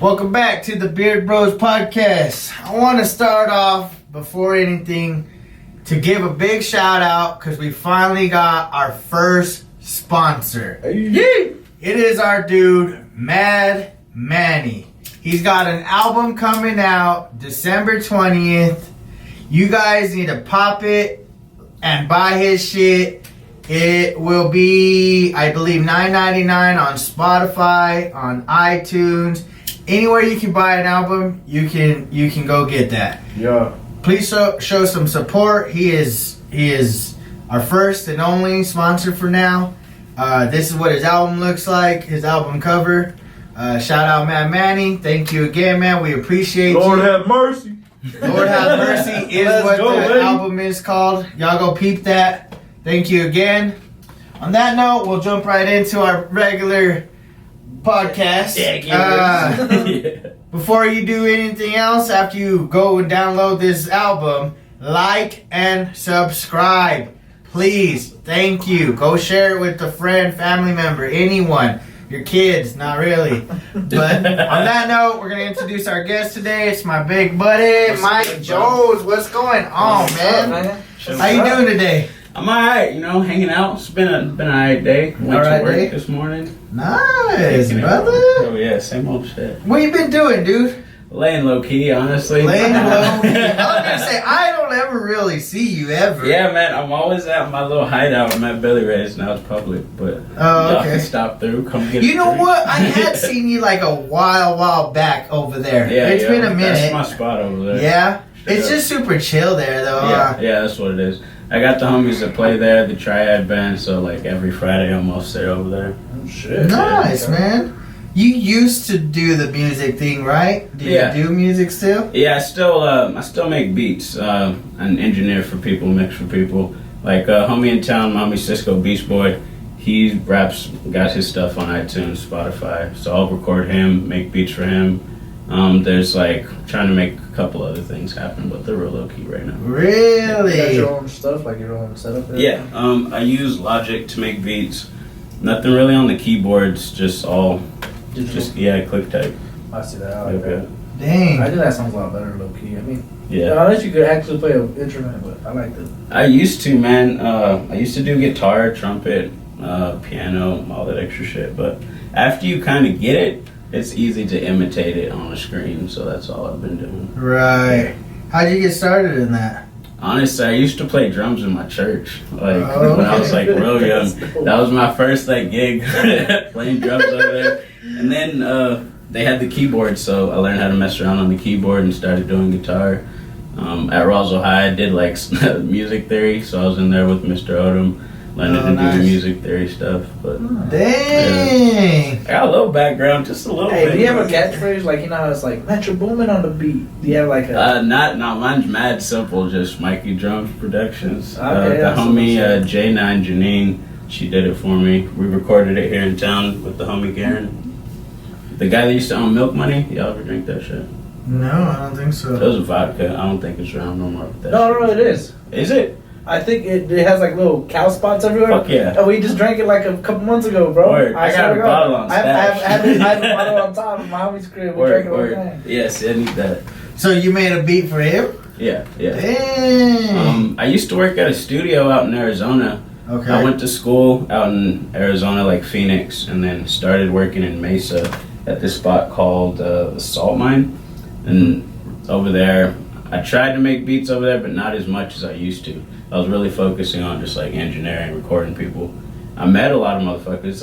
Welcome back to the Beard Bros podcast. I want to start off, before anything, to give a big shout out because we finally got our first sponsor. It is our dude, Mad Manny. He's got an album coming out December 20th. You guys need to pop it and buy his shit. It will be, I believe, $9.99 on Spotify, on iTunes. Anywhere you can buy an album, you can go get that. Yeah. Please show some support. He is our first and only sponsor for now. This is what his album looks like, his album cover. Shout out Mad Manny. Thank you again, man. We appreciate Lord you. have mercy. Lord Have Mercy is what the album is called. Y'all go peep that. Thank you again. On that note, we'll jump right into our regular podcast. Before you do anything else, after you go and download this album, like and subscribe. Please. Thank you. Go share it with a friend, family member, anyone. Your kids, not really. But on that note, we're going to introduce our guest today. It's my big buddy, Mike Jones. What's going on, man? How you doing today? I'm alright, hanging out. It's been an alright day. Went to work this morning. Nice, brother. Oh yeah, same old shit. What you been doing, dude? Laying low key, honestly. Laying low key. I was gonna say, I don't ever really see you ever. Yeah, man, I'm always at my little hideout. I'm at Billy Ray's. Now it's public, but y'all can stop through. Come get. You know what? I had seen you like a while back over there. Yeah, it's been a minute. That's my spot over there. Yeah, it's just super chill there, though. Yeah, that's what it is. I got the homies that play there, the Triad band, so like every Friday almost they're over there. Oh, shit. Nice, man. You used to do the music thing, right? Do you do music still? Yeah, I still make beats. An engineer for people, mix for people. Like homie in town, homie Cisco Beast Boy, he raps, got his stuff on iTunes, Spotify. So I'll record him, make beats for him. There's like trying to make a couple other things happen, but they're real low key right now. Really? You got your own stuff, like your own setup? There? Yeah, I use Logic to make beats. Nothing really on the keyboards, just all, click type. I see that. I like that. Dang. I think that sounds a lot better, low key. I mean, yeah. Unless you could actually play an instrument, but I like that. I used to, man. I used to do guitar, trumpet, piano, all that extra shit. But after you kind of get it, it's easy to imitate it on a screen, so that's all I've been doing. Right. How'd you get started in that? Honestly, I used to play drums in my church, when I was like real young. Cool. That was my first gig, playing drums over there. And then they had the keyboard, so I learned how to mess around on the keyboard and started doing guitar. At Roswell High, I did music theory, so I was in there with Mr. Odom. Learning to do music theory stuff, but dang, I got a little background, just a little bit. Do you have a catchphrase how it's like Metro Boomin on the beat? Do you have like a? Mine's mad simple. Just Mikey Drumz Productions. Okay, the homie J9 Janine, she did it for me. We recorded it here in town with the homie Garen, the guy that used to own Milk Money. Y'all ever drink that shit? No, I don't think so. It was a vodka. I don't think it's around no more. No, it is. Is it? I think it has little cow spots everywhere. Fuck yeah. And we just drank it a couple months ago, bro. Word. I got a bottle on stash. I have a bottle on top of my homie's crib. We drank it all the time. Yes, I need that. So you made a beat for him? Yeah. Dang. I used to work at a studio out in Arizona. Okay. I went to school out in Arizona, Phoenix, and then started working in Mesa at this spot called the Salt Mine. And over there, I tried to make beats over there, but not as much as I used to. I was really focusing on just engineering, recording people. I met a lot of motherfuckers,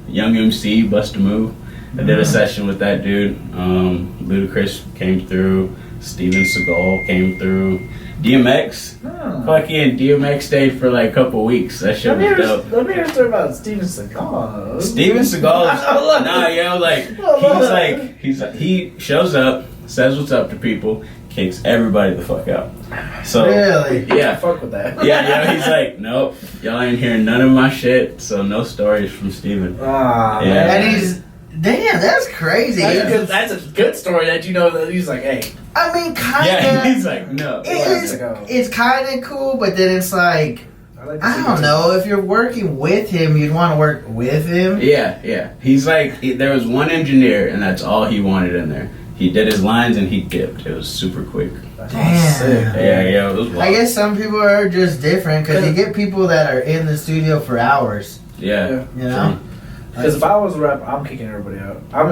Young MC, Bust a Move. I did a session with that dude. Ludacris came through. Steven Seagal came through. DMX. Fucking DMX stayed for a couple weeks. That shit was dope. Let me hear a story about Steven Seagal. Steven Seagal is, he shows up, says what's up to people, kicks everybody the fuck out. So really? Yeah. Fuck with that. Yeah, he's like, nope, y'all ain't hearing none of my shit, so no stories from Steven. And he's, damn, that's crazy. That's a good story that that he's like, hey. I mean, kind of. Yeah, he's like, no. It's kind of cool, but then it's I don't know. If you're working with him, you'd want to work with him. Yeah. He's like, there was one engineer, and that's all he wanted in there. He did his lines and he dipped. It was super quick. Damn. Yeah, it was wild. I guess some people are just different because you get people that are in the studio for hours. Yeah. You know? Because if I was a rapper, I'm kicking everybody out. I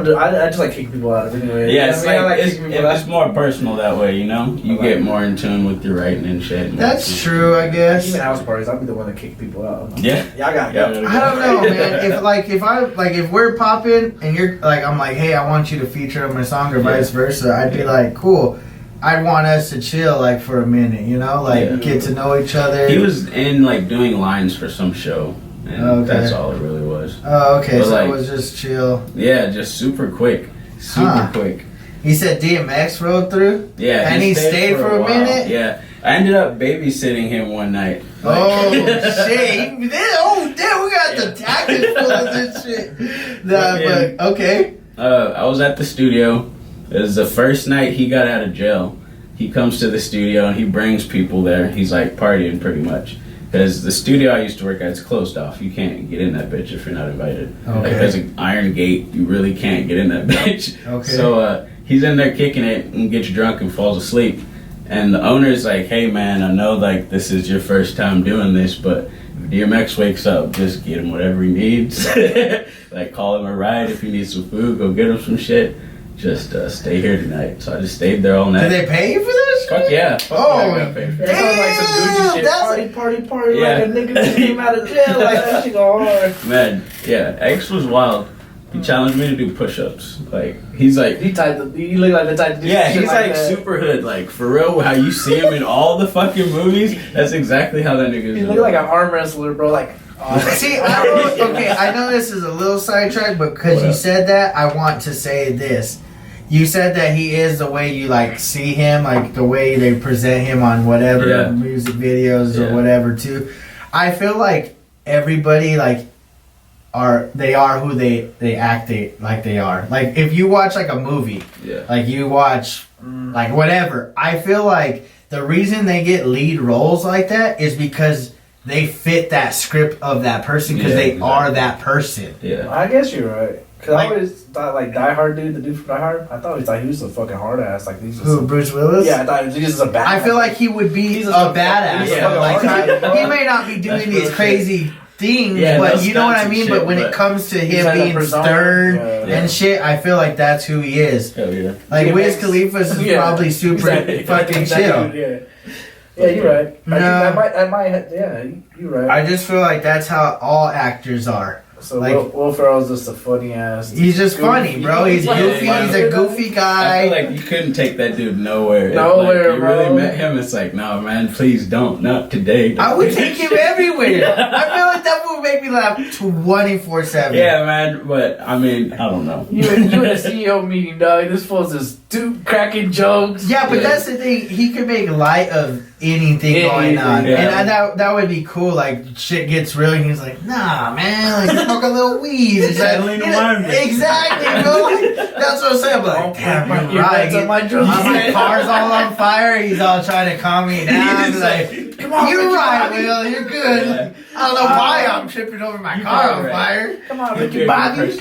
just like kicking people out of anyway. Yeah, it's it's it's more personal that way, you know? You get more in tune with your writing and shit. That's true, I guess. Even house parties, I'll be the one that kick people out. Yeah, I gotta go. I don't know, man. If we're popping and you're like, I'm like, hey, I want you to feature on my song or vice versa, I'd be like, cool. I'd want us to chill like for a minute, you know, like get to know each other. He was in like doing lines for some show. And that's all it really was. Oh, okay. But so like, it was just chill. Yeah, just super quick. Super quick. He said DMX rode through? Yeah. And he stayed for a minute? Yeah. I ended up babysitting him one night. Oh, shit. We got the tactics full of this shit. But okay. I was at the studio. It was the first night he got out of jail. He comes to the studio and he brings people there. He's like partying pretty much. Because the studio I used to work at is closed off. You can't get in that bitch if you're not invited. Okay. Like there's an iron gate. You really can't get in that bitch. Okay. So he's in there kicking it and gets drunk and falls asleep. And the owner's like, hey man, I know like this is your first time doing this, but if DMX wakes up, just get him whatever he needs. Like call him a ride. If he needs some food, go get him some shit. Just stay here tonight. So I just stayed there all night. Did they pay you for this? Fuck yeah. Fuck oh, yeah, I got paid for it. That sounds like some Gucci shit. Party, Yeah. like a nigga that came out of jail. Like that shit go hard. Man, yeah, X was wild. He challenged me to do push-ups. Like he's like, he look like the type to do yeah, shit he's like that. super hood. Like for real, how you see him in all the fucking movies. That's exactly how that nigga is. He look like an arm wrestler, bro. Like. See, I know this is a little sidetrack, but because you said that, I want to say this. You said that he is the way you like see him, like the way they present him on whatever music videos or whatever too. I feel like everybody like are who they act like they are. Like if you watch like a movie, like you watch like whatever, I feel like the reason they get lead roles like that is because they fit that script of that person because they are that person. Yeah, I guess you're right. Cause I always thought like Die Hard dude, the dude from Die Hard. I thought he was a fucking hard ass. Like these. Who, Bruce Willis? Yeah, I thought he was a badass. I feel like he would be a badass. He may not be doing these crazy things, but you know what I mean. But when it comes to him being stern and shit, I feel like that's who he is. Hell yeah. Like Wiz Khalifa's is probably super fucking chill. Yeah, you're right. No. I might. Yeah, you're right. I just feel like that's how all actors are. So like, Will Ferrell's just a funny ass. He's just funny, bro. He's goofy. He's a goofy guy. I feel like you couldn't take that dude nowhere. Nowhere, like, you bro. really met him. It's like, no, man, please don't. Not today. I would take him everywhere. I feel like that would make me laugh 24/7. Yeah, man. But I mean, I don't know. You in a CEO meeting, dog. This fool's just cracking jokes. Yeah, but that's the thing. He could make light of anything going on, and that would be cool. Like shit gets real, and he's like, "Nah, man, like smoke a little weed." Exactly, bro. That's what I'm saying. I'm like, damn, you're right. My car's all on fire. He's all trying to calm me down. He's like, come on, you're right, Will. You're good. I don't know why I'm tripping over my car on fire. Come on, Ricky Bobby.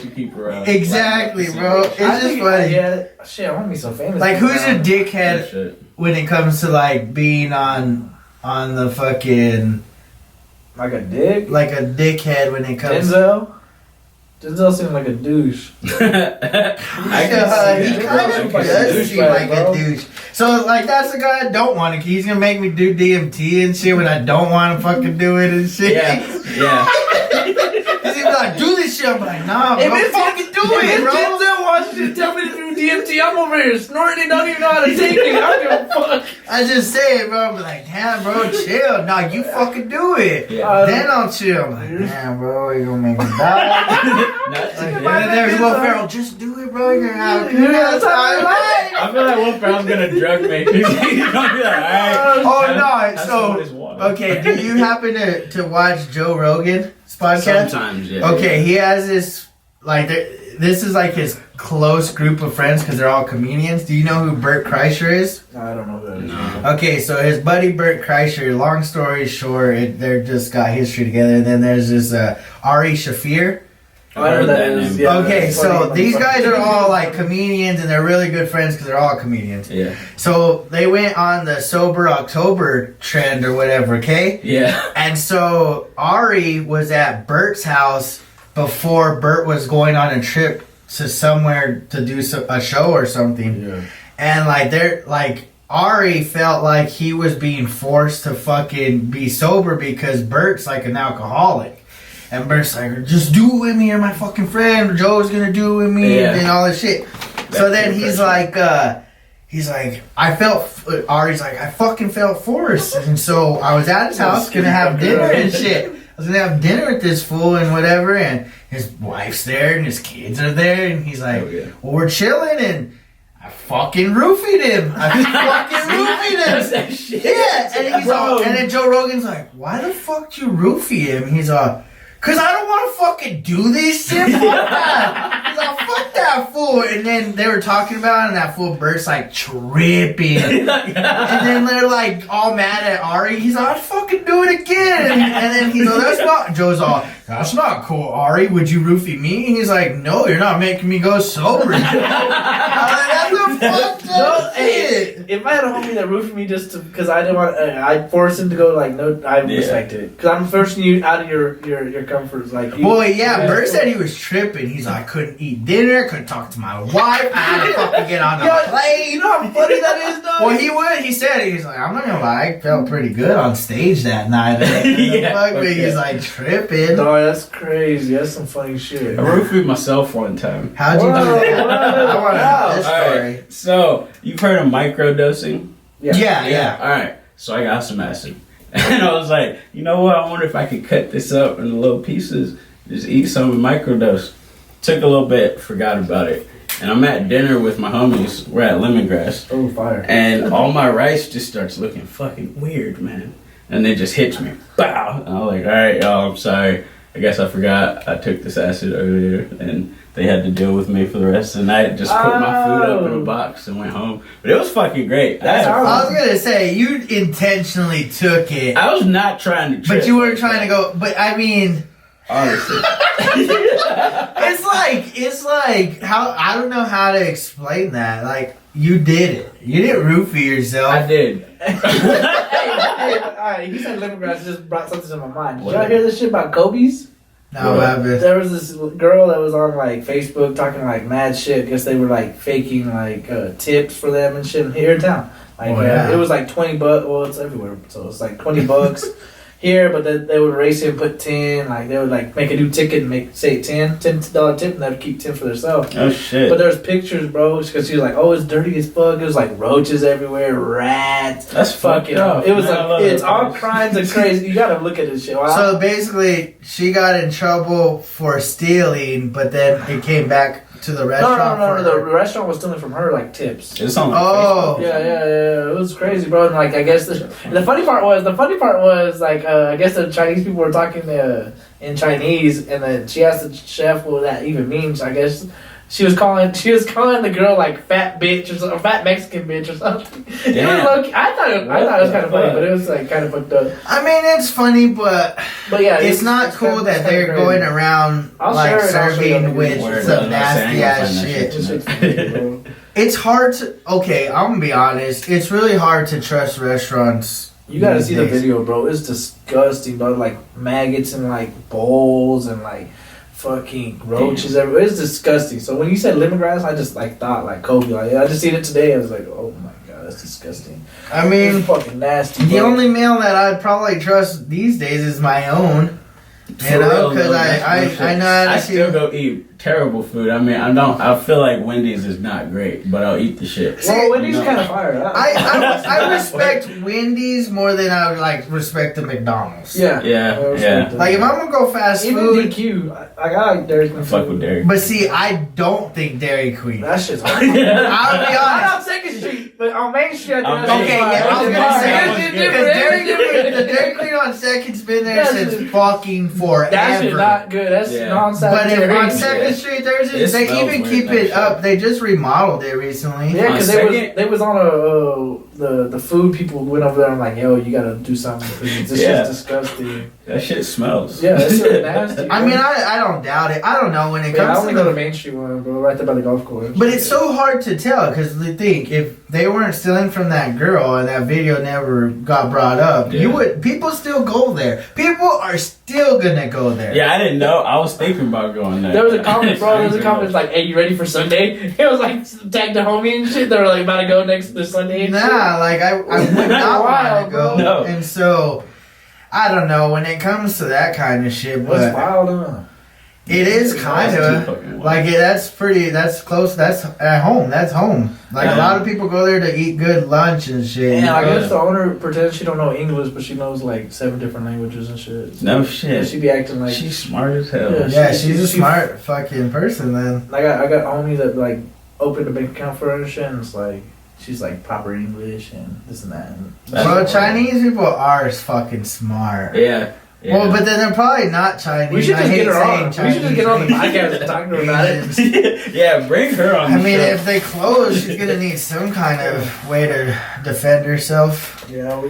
Exactly, bro. It's just funny. Yeah, shit, I want to be so famous. Like, who's a dickhead when it comes to like being on the fucking like a dick? Like a dickhead when it comes. Denzel seems like a douche. He kind of does seem like a douche. So, like, that's the guy I don't want to. He's gonna make me do DMT and shit when I don't want to fucking do it and shit. Yeah. He's gonna be like, do this shit. I'm like, nah, bro, fucking do it, bro. Denzel wants you to tell me to do DMT. I'm over here snorting. Don't even know how to take it. I don't give a fuck. I just say it, bro. I'm like, damn, bro, chill. Nah, you fucking do it. Then I'll chill. I'm like, damn, bro, you're gonna make me die. And then there's Will Ferrell. Just do it, bro. You're gonna have a good time. I feel like Will Ferrell's gonna drug me. He's gonna be like, alright. Oh, no. So, okay, do you happen to watch Joe Rogan's podcast? Sometimes, yeah. Okay, he has this, like, this is like his close group of friends because they're all comedians. Do you know who Bert Kreischer is? No, I don't know who that is. No. Okay, so his buddy Bert Kreischer, long story short, they're just got history together. And then there's this Ari Shafir. I know who that is. Yeah, Okay, that's so funny. these guys are all like comedians and they're really good friends because they're all comedians. Yeah. So they went on the Sober October trend or whatever, okay? Yeah. And so Ari was at Bert's house before Bert was going on a trip to somewhere to do a show or something. Yeah. And like Ari felt like he was being forced to fucking be sober because Bert's like an alcoholic. And Bert's like, just do it with me, you're my fucking friend. Joe's gonna do it with me and all this shit. So then he's like, Ari's like, I fucking felt forced. And so I was at his house gonna have dinner and shit. I was gonna have dinner with this fool and whatever, and his wife's there and his kids are there, and he's like, well, we're chilling, and I fucking roofied him. Yeah, and he's all, and then Joe Rogan's like, why the fuck did you roofie him? He's all, cause I don't want to fucking do this shit. Fuck that. He's like, fuck that fool. And then they were talking about it, and that fool Bert's like tripping. And then they're like all mad at Ari. He's like, I'd fucking do it again. And then he's like, that's not, Joe's all, that's not cool, Ari. Would you roofie me? And he's like, no, you're not making me go sober. That's a fucked up shit. If I had a homie that roofied me just because I didn't want, I forced him to go. Like, no, I respected it because I'm forcing you out of your comforts. Like, well, yeah, Bert said he was tripping. He's like, I couldn't eat dinner, couldn't talk to my wife, I had to fucking get on the plane. You know how funny that is, though. Well, he said he's like, I'm not gonna lie, I felt pretty good on stage that night. He's like tripping. No, that's crazy. That's some funny shit. I roofied myself one time. How'd you do that? I want to know this story. Right. So, you've heard of microdosing? Yeah. Alright, so I got some acid. And I was like, you know what? I wonder if I could cut this up into little pieces. Just eat some and microdose. Took a little bit, forgot about it. And I'm at dinner with my homies. We're at Lemongrass. Oh, fire. And all my rice just starts looking fucking weird, man. And it just hits me. Bow! And I'm like, alright, y'all, I'm sorry. I guess I forgot I took this acid earlier. And they had to deal with me for the rest of the night. Just put my food up in a box and went home. But it was fucking great. I was gonna say, you intentionally took it. I was not trying to trip. But you weren't trying to go, but I mean... Honestly. It's like how I don't know how to explain that. Like you did it. You didn't roofie yourself. I did. Hey, alright, you said lemongrass just brought something to my mind. Did y'all hear this shit about Kobe's? No, what happened? There was this girl that was on like Facebook talking like mad shit because they were like faking like tips for them and shit here in town. Like it was like $20. Well, it's everywhere, so it's like $20 here. But then they would race it and put 10. Like they would like make a new ticket and make say $10 tip, and they'd keep 10 for themselves. Oh shit! But there's pictures, bro, because she was like, oh, it's dirty as fuck. It was like roaches everywhere, rats. That's fucking up. It was like it's all kinds of crazy. You gotta look at this shit. Wow. So basically, she got in trouble for stealing, but then it came back to the restaurant. No. The restaurant was stealing from her like tips. It's on. Yeah. It was crazy, bro. And like I guess the funny part was like I guess the Chinese people were talking in Chinese, and then she asked the chef what that even means. I guess she was calling the girl like fat bitch or something, fat Mexican bitch or something. It was I thought it was kind of funny, but it was like kind of fucked up. I mean, it's funny, but yeah, it's not cool that they're going around like serving with some nasty ass shit. It's hard to. Okay, I'm gonna be honest. It's really hard to trust restaurants. You gotta see the video, bro. It's disgusting, bro. Like maggots and like bowls and like fucking roaches everywhere. It's disgusting. So when you said lemongrass, I just like thought like Kobe. Like I just seen it today. I was like, oh my god, that's disgusting. I mean, it's fucking nasty. The only meal that I'd probably trust these days is my own. You know, because I know how to still go eat terrible food. I mean, I feel like Wendy's is not great, but I'll eat the shit. Well, Wendy's kind of fire. I respect Wendy's more than I would like respect the McDonald's. Yeah. Like if I'm gonna go fast food, DQ, I like Dairy Queen. Fuck with Dairy Queen. But see, I don't think Dairy Queen. That shit's hard. I'll be honest. Not on 2nd Street, but on Main Street. I was gonna say the Dairy Queen on 2nd's been there since fucking forever. That shit not good. That's non-sanitary. But if on 2nd street. There's It they smells even weird, keep that it shit. up. They just remodeled it recently. Yeah, because On second- they was on the food people went over there and like, yo, you gotta do something because this Yeah. shit's disgusting. That shit smells. Yeah, it's so nasty. I mean, I don't doubt it. I don't know when it Yeah, I comes only to go to the. Main Street one, bro, right there by the golf course. But it's so hard to tell because they think if they weren't stealing from that girl and that video never got brought up, Yeah. you would. People still go there. People are still gonna go there. Yeah, I didn't know. I was thinking about going there. There was a comment, bro. There was a comment like, "Hey, you ready for Sunday?" It was like tagged the homie and shit. They were like about to go next to Sunday. And Nah, like I would not want Wild, to go. bro. No. And so I don't know when it comes to that kind of shit, shit. What's but wild, huh? it is kind That's too of fucking wild. like that's pretty. That's close. That's at home. That's home. Like a Yeah. lot of people go there to eat good lunch and shit. Yeah, I Yeah. guess the owner pretends she don't know English, but she knows like 7 different languages and shit. No Yeah, shit. she be acting like. She's smart as hell. Yeah. Yeah, she- she's a she- smart fucking person then. I got homies that like opened a bank account for her and shit, and it's like she's like proper English and this and that. And That's Bro, wild. Chinese people are fucking smart. Yeah. Yeah. Well, but then they're probably not Chinese. we should I just hate get her saying on. We should just get on the Chinese. podcast and talk to her about it. yeah, bring her on. I the mean, show. if they close, she's gonna need some kind of way to defend herself. Yeah,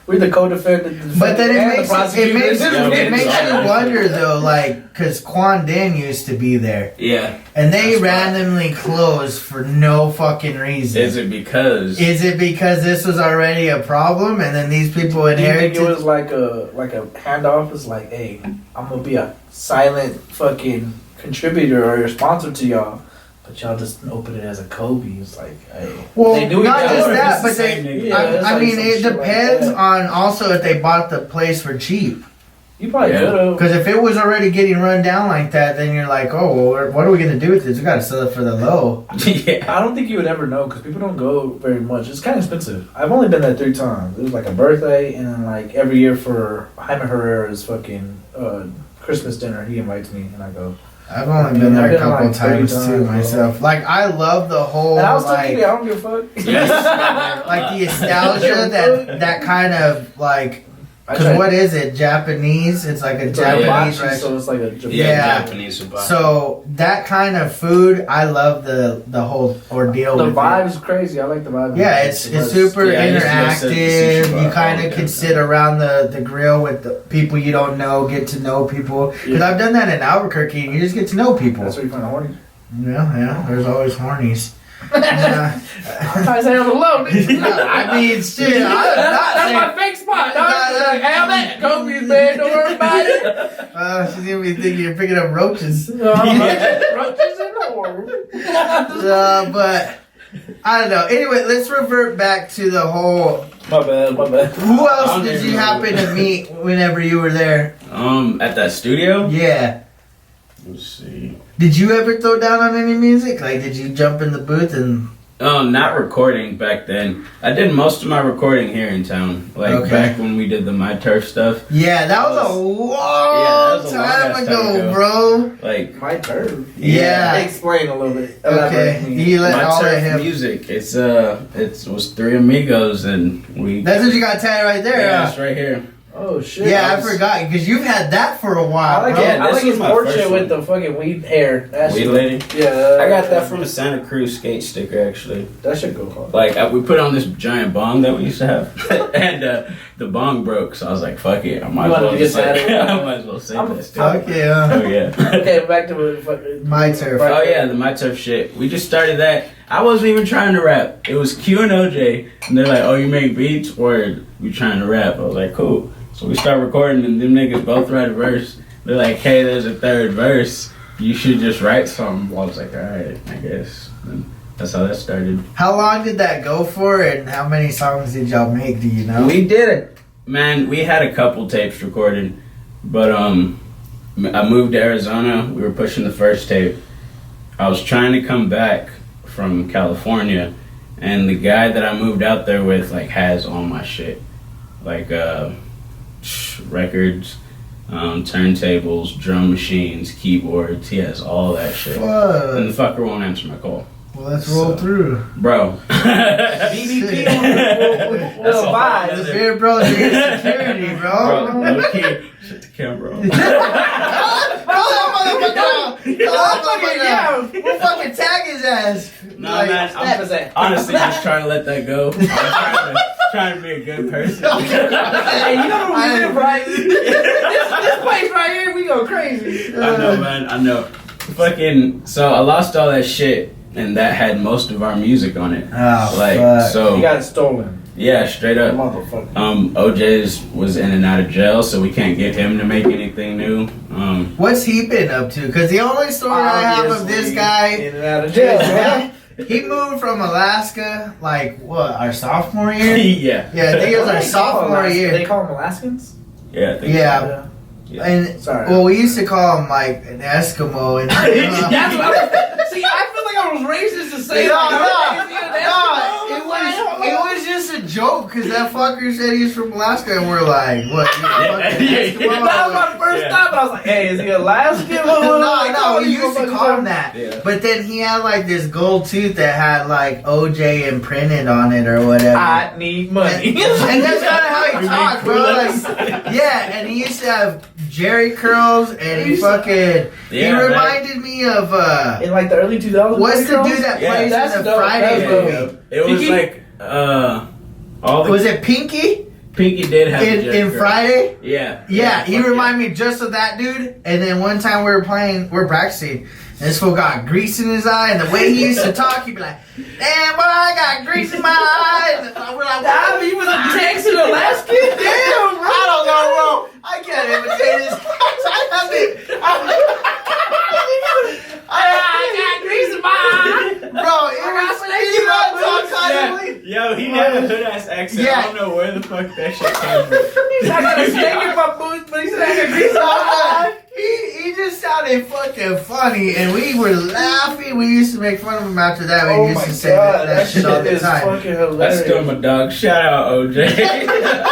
we're the co-defendant. But then and it the makes prosecutors. it makes you Yeah. wonder though, like, cause Quan Din used to be there, yeah, and they That's randomly closed for no fucking reason. is it because? Is it because this was already a problem, and then these people Do you think inherited? it was like a handoff? It's like, hey, I'm gonna be a silent fucking contributor or a sponsor to y'all, but y'all just open it as a Kobe. It's like, hey, Well, they knew not each just other. that, It's the but same they. nigga. Yeah, it's I like mean, some it shit like depends that. on also if they bought the place for cheap. You probably Yeah. could have. Because if it was already getting run down like that, then you're like, oh, well, what are we gonna do with this? We gotta sell it for the low. yeah, I don't think you would ever know because people don't go very much. It's kind of expensive. I've only been there 3 times. It was like a birthday and then like every year for Jaime Herrera's fucking Christmas dinner. He invites me and I go. I've only been there I've a been couple like 30 times too times, bro. myself. Like I love the whole And I was still like kidding. I don't give a fuck. Yes. like the nostalgia that kind of like I because tried- what is it Japanese? It's like a It's like Japanese hibachi, restaurant. so it's like a Japanese. yeah, Yeah. Japanese hibachi. So that kind of food, I love the whole ordeal. The with it. vibe is crazy. I like the vibe. Yeah, it's super Yeah, I used to go sit at the interactive. sushi bar You all kind the of can damn sit time. around the grill with the people you don't know, get to know people. Because Yeah. I've done that in Albuquerque, and you just get to know people. That's where you find the horny. Yeah, there's always hornies. Yeah. I'm trying to say on the low. nigga. I mean, shit, That's my fake spot, dog. Like, hell that. Kobe's, man. Don't worry about it. she's gonna be thinking you're picking up roaches. Roaches in the world. But I don't know. Anyway, let's revert back to the whole. My bad. Who I else don't did even you know. happen to meet whenever you were there? At that studio. Yeah. Let's see. Did you ever throw down on any music? Like, did you jump in the booth and? Not recording back then. I did most of my recording here in town. Like Okay. back when we did the My Turf stuff. Yeah, that was a long was a time long-ass ago, time ago. bro. Like My turn. Yeah. Explain a little bit. Okay, Elaborate. you let My all let Turf him. music. It was 3 amigos and we. That's what you got tagged right there. yeah, huh? it's right here. Oh shit. Yeah, I was- forgot because you've had that for a I while. like bro. it. Yeah, I this like was his my portrait first with one. the fucking weed hair. That Weed shit. lady. Yeah. I got that from a Santa Cruz skate sticker actually. That should go hard. Like we put on this giant bong that we used to have, and the bong broke. So I was like, "Fuck it, I might You as wanted well to get just like, that. I might as well save I'm- this." Fuck yeah. Oh yeah. Okay, back to the fucking. My turf. Oh yeah, the My Turf shit. We just started that. I wasn't even trying to rap. It was Q and OJ, and they're like, "Oh, you make beats, or we trying to rap?" I was like, "Cool." So we start recording, and them niggas both write a verse. They're like, "Hey, there's a third verse. You should just write something." I was like, "All right, I guess." And that's how that started. How long did that go for, and how many songs did y'all make? Do you know? We did it, man. We had a couple tapes recorded, but I moved to Arizona. We were pushing the first tape. I was trying to come back from California, and the guy that I moved out there with like has all my shit, like records, turntables, drum machines, keyboards. He has all that shit. And the Fuck. fucker won't answer my call, Well, let's roll through. bro. BBP on the That's a whole vibe. The nother- beer bros are your security, Bro, bro. low key, shut the camera off. Roll that motherfucker out. We'll fucking tag his ass. No, Like, man, I'm honestly just trying to let that go. I'm trying to be a good person. Hey, you know what we live, right? this place right here, we go crazy. I know, man. I know. Fucking. So I lost all that shit, and that had most of our music on it. Oh, like fuck. so. You got it stolen. Yeah, straight up. Motherfucker. OJ's was in and out of jail, so we can't get him to make anything new. What's he been up to? Because the only story I have of this guy, in and out of jail, man. he moved from Alaska, like, what, our sophomore year? Yeah. Yeah, I think it was our sophomore year. They call them Alaskans? Yeah, I think Yeah. Yeah. And, Sorry. well, we used to call him, like, an Eskimo. And, That's what see, I feel like I was racist to say it was just a joke, because that fucker said he's from Alaska, and we're like, what, you fucking Eskimo? That was my first time, and I was like, hey, is he Alaskan? No, we used to call him that. Yeah. But then he had like this gold tooth that had like OJ imprinted on it or whatever. I need money. And that's kind of how he talked, bro. Like, yeah, and he used to have Jerry curls, and he fucking. He reminded me of in like the early 2000s. what's the dude that plays in the dope. Friday That's dope. movie? It was Pinky? like all the Was it Pinky Pinky did have a in Jerry Friday? curl. Yeah. Yeah, he fuck reminded me just of that dude. And then one time we're practicing, and this fool got grease in his eye, and the way he used to talk, he'd be like, "Damn, boy, I got grease in my eye." And we're like, Damn, he was a Texan Alaskan? Damn, bro. I don't know, bro. I can't imitate his. I got grease in my eye. Bro, it was he talk constantly. Yo, he had a hood ass accent. Yeah. I don't know where the fuck that shit came from. He's not got a snake in my boots, but he said I got grease in my eye. He just sounded fucking funny, and we were laughing. We used to make fun of him after that. We used to say that shit all the is time. fucking hilarious. That's still my dog. Shout out OJ.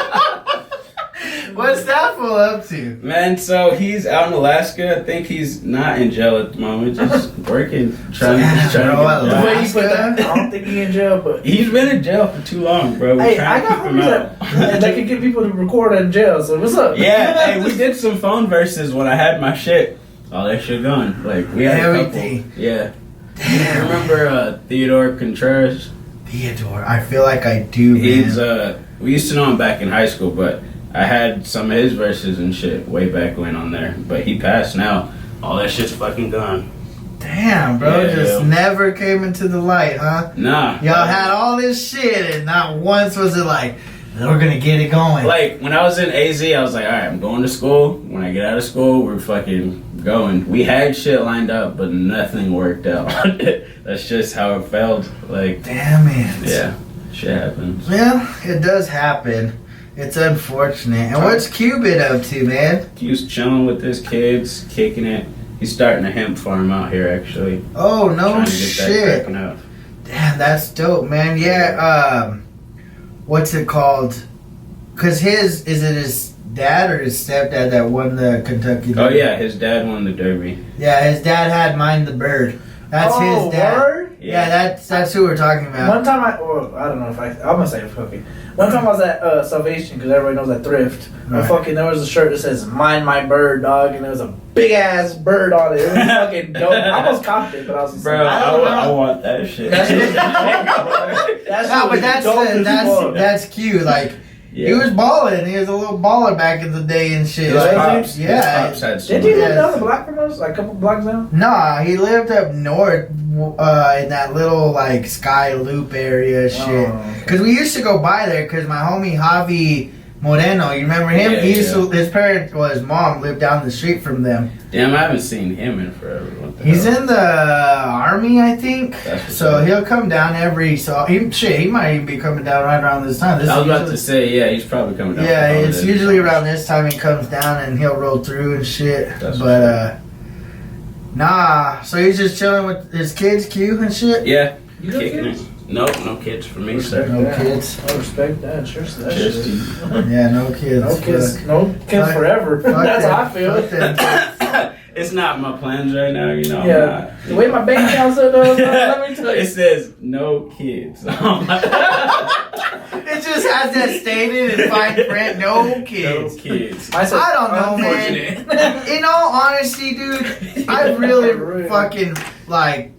What's that fool up to? Man, so he's out in Alaska. I think he's not in jail at the moment. Just working, trying to bro, The get way you put that, I don't think he in jail, but He's been in jail for too long, bro. We're hey, trying I to got keep him out. homies that can get people to record in jail. So what's up? Yeah, hey, we did some phone verses when I had my shit. All that shit gone. Like we had Everything. a couple. Yeah. Damn. Remember Theodore Contreras? Theodore, I feel like I do, man. He's we used to know him back in high school, but I had some of his verses and shit way back when on there. But he passed now. All that shit's fucking gone. Damn, bro, Yeah, just yo. never came into the light, huh? Nah. Y'all had all this shit, and not once was it like, we're gonna get it going. Like when I was in AZ, I was like, all right, I'm going to school. When I get out of school, we're fucking going. We had shit lined up, but nothing worked out. That's just how it felt. Like, damn it. yeah, shit happens. Well, it does happen. It's unfortunate. And what's Q been up to, man? He was chilling with his kids, kicking it. He's starting a hemp farm out here, actually. Oh, no Trying to get that shit. cracking up. Damn, that's dope, man. Yeah, what's it called? Because is it his dad or his stepdad that won the Kentucky Derby? Oh yeah, his dad won the Derby. Yeah, his dad had Mind the Bird. That's his dad. Word? Yeah, that's who we're talking about. One time I don't know if I'm gonna say it, okay. One time I was at Salvation, because everybody knows that thrift. Right. And fucking there was a shirt that says "Mind My Bird, dog," and there was a big ass bird on it. It was fucking dope. I almost copped it, but I was just Bro, like, I don't know. I want that shit. That's That's No, but that's cute. Like, Yeah. he was balling. He was a little baller back in the day and shit. His Like, pops, yeah. his pops had some. Did you live Yes. down the block from us? Like a couple blocks down? Nah, he lived up north in that little like Sky Loop area shit. Oh, Cause we used to go by there. Cause my homie Javi Moreno, you remember him? Yeah, He used yeah. to. His parents, well, his mom lived down the street from them. Damn, I haven't seen him in forever. What the He's hell? in the army, I think. That's what's So up. he'll come down he might even be coming down right around this time. This I was is about usually- to say, yeah, he's probably coming down. Yeah, for it's holidays. usually around this time he comes down and he'll roll through and shit. That's But nah, so he's just chilling with his kids, Q and shit. Yeah, You got kicking kids? it. Nope, no kids for me, sir. No Yeah. kids. I respect that. Cheers to that Cheers shit. to you. Yeah, no kids. No kids. Fuck. No kids Fuck- forever. fuck That's them. how I feel. Fuck them. It's not my plans right now, you know. I'm Yeah. not. The way my bank account's set up, let me tell It you. says no kids. It just has has that stated in fine print. No kids. No kids. I don't know, man. In all honesty, dude, I really fucking like.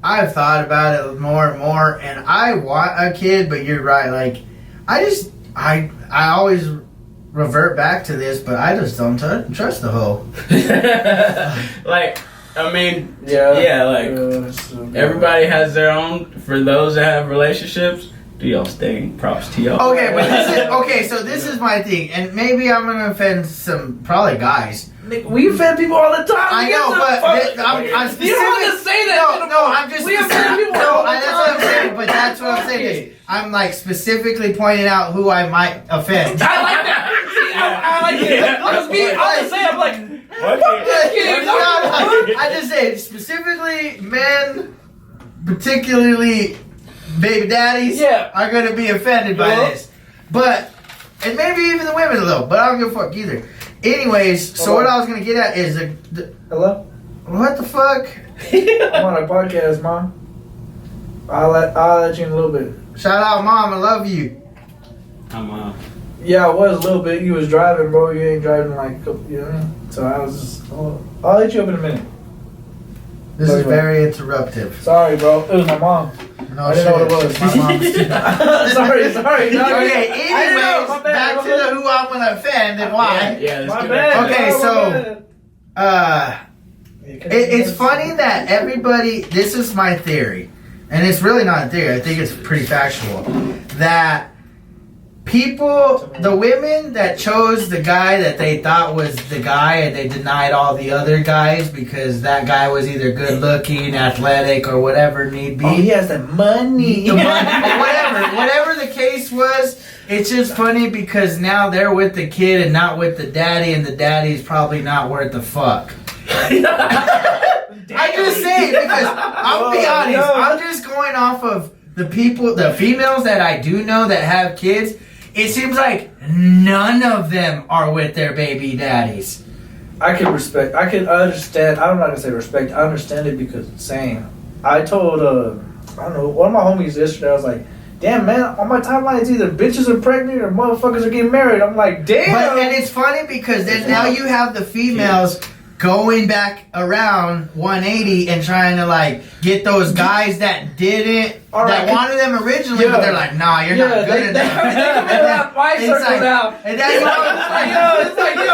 I've thought about it more and more, and I want a kid. But you're right. Like, I always revert back to this, but I just don't trust the hoe. Like, I mean, Yeah. like everybody has their own. For those that have relationships, do y'all thing. Props to y'all. Okay, but so this is my thing, and maybe I'm gonna offend some probably guys. We offend people all the time. I know, but I'm specific. You don't have to say that. No, I'm just. We offend people No, all the that's what I'm time. saying. But that's what I'm saying. Is I'm like specifically pointing out who I might offend. I like that. See, I like it. Because me, I'll just say, I'm like, I just say specifically men, particularly baby daddies, are gonna be offended by this. But and maybe even the women a little. But I don't give a fuck either. Anyways, so what I was gonna get at is hello? What the fuck? I'm on a podcast, Mom. I'll let you in a little bit. Shout out, Mom. I love you. I'm Yeah, I was a little bit. You was driving, bro. You ain't driving like a couple, you know what I mean? So I was just, I'll let you up in a minute. This is very interruptive. Sorry, bro. It was my mom. No, I didn't know what it was. My mom's sorry. Okay, anyways, back to the who I'm gonna offend and why. Yeah, my bad. Okay, so it's funny that everybody. This is my theory, and it's really not a theory. I think it's pretty factual. That people, the women that chose the guy that they thought was the guy, and they denied all the other guys because that guy was either good looking, athletic, or whatever need be. Oh, he has the money. Whatever the case was, it's just funny because now they're with the kid and not with the daddy, and the daddy's probably not worth the fuck. I just say because I'll be honest, I'm just going off of the people, the females that I do know that have kids. It seems like none of them are with their baby daddies. I can understand. I'm not gonna say respect. I understand it because same. I told I don't know, one of my homies yesterday. I was like, "Damn, man, on my timeline it's either bitches are pregnant or motherfuckers are getting married." I'm like, "Damn!" And it's funny because then now you have the females going back around 180 and trying to like get those guys that didn't, that wanted them originally, but they're like, nah, you're not good enough. They come in around my circle now. And then it's like,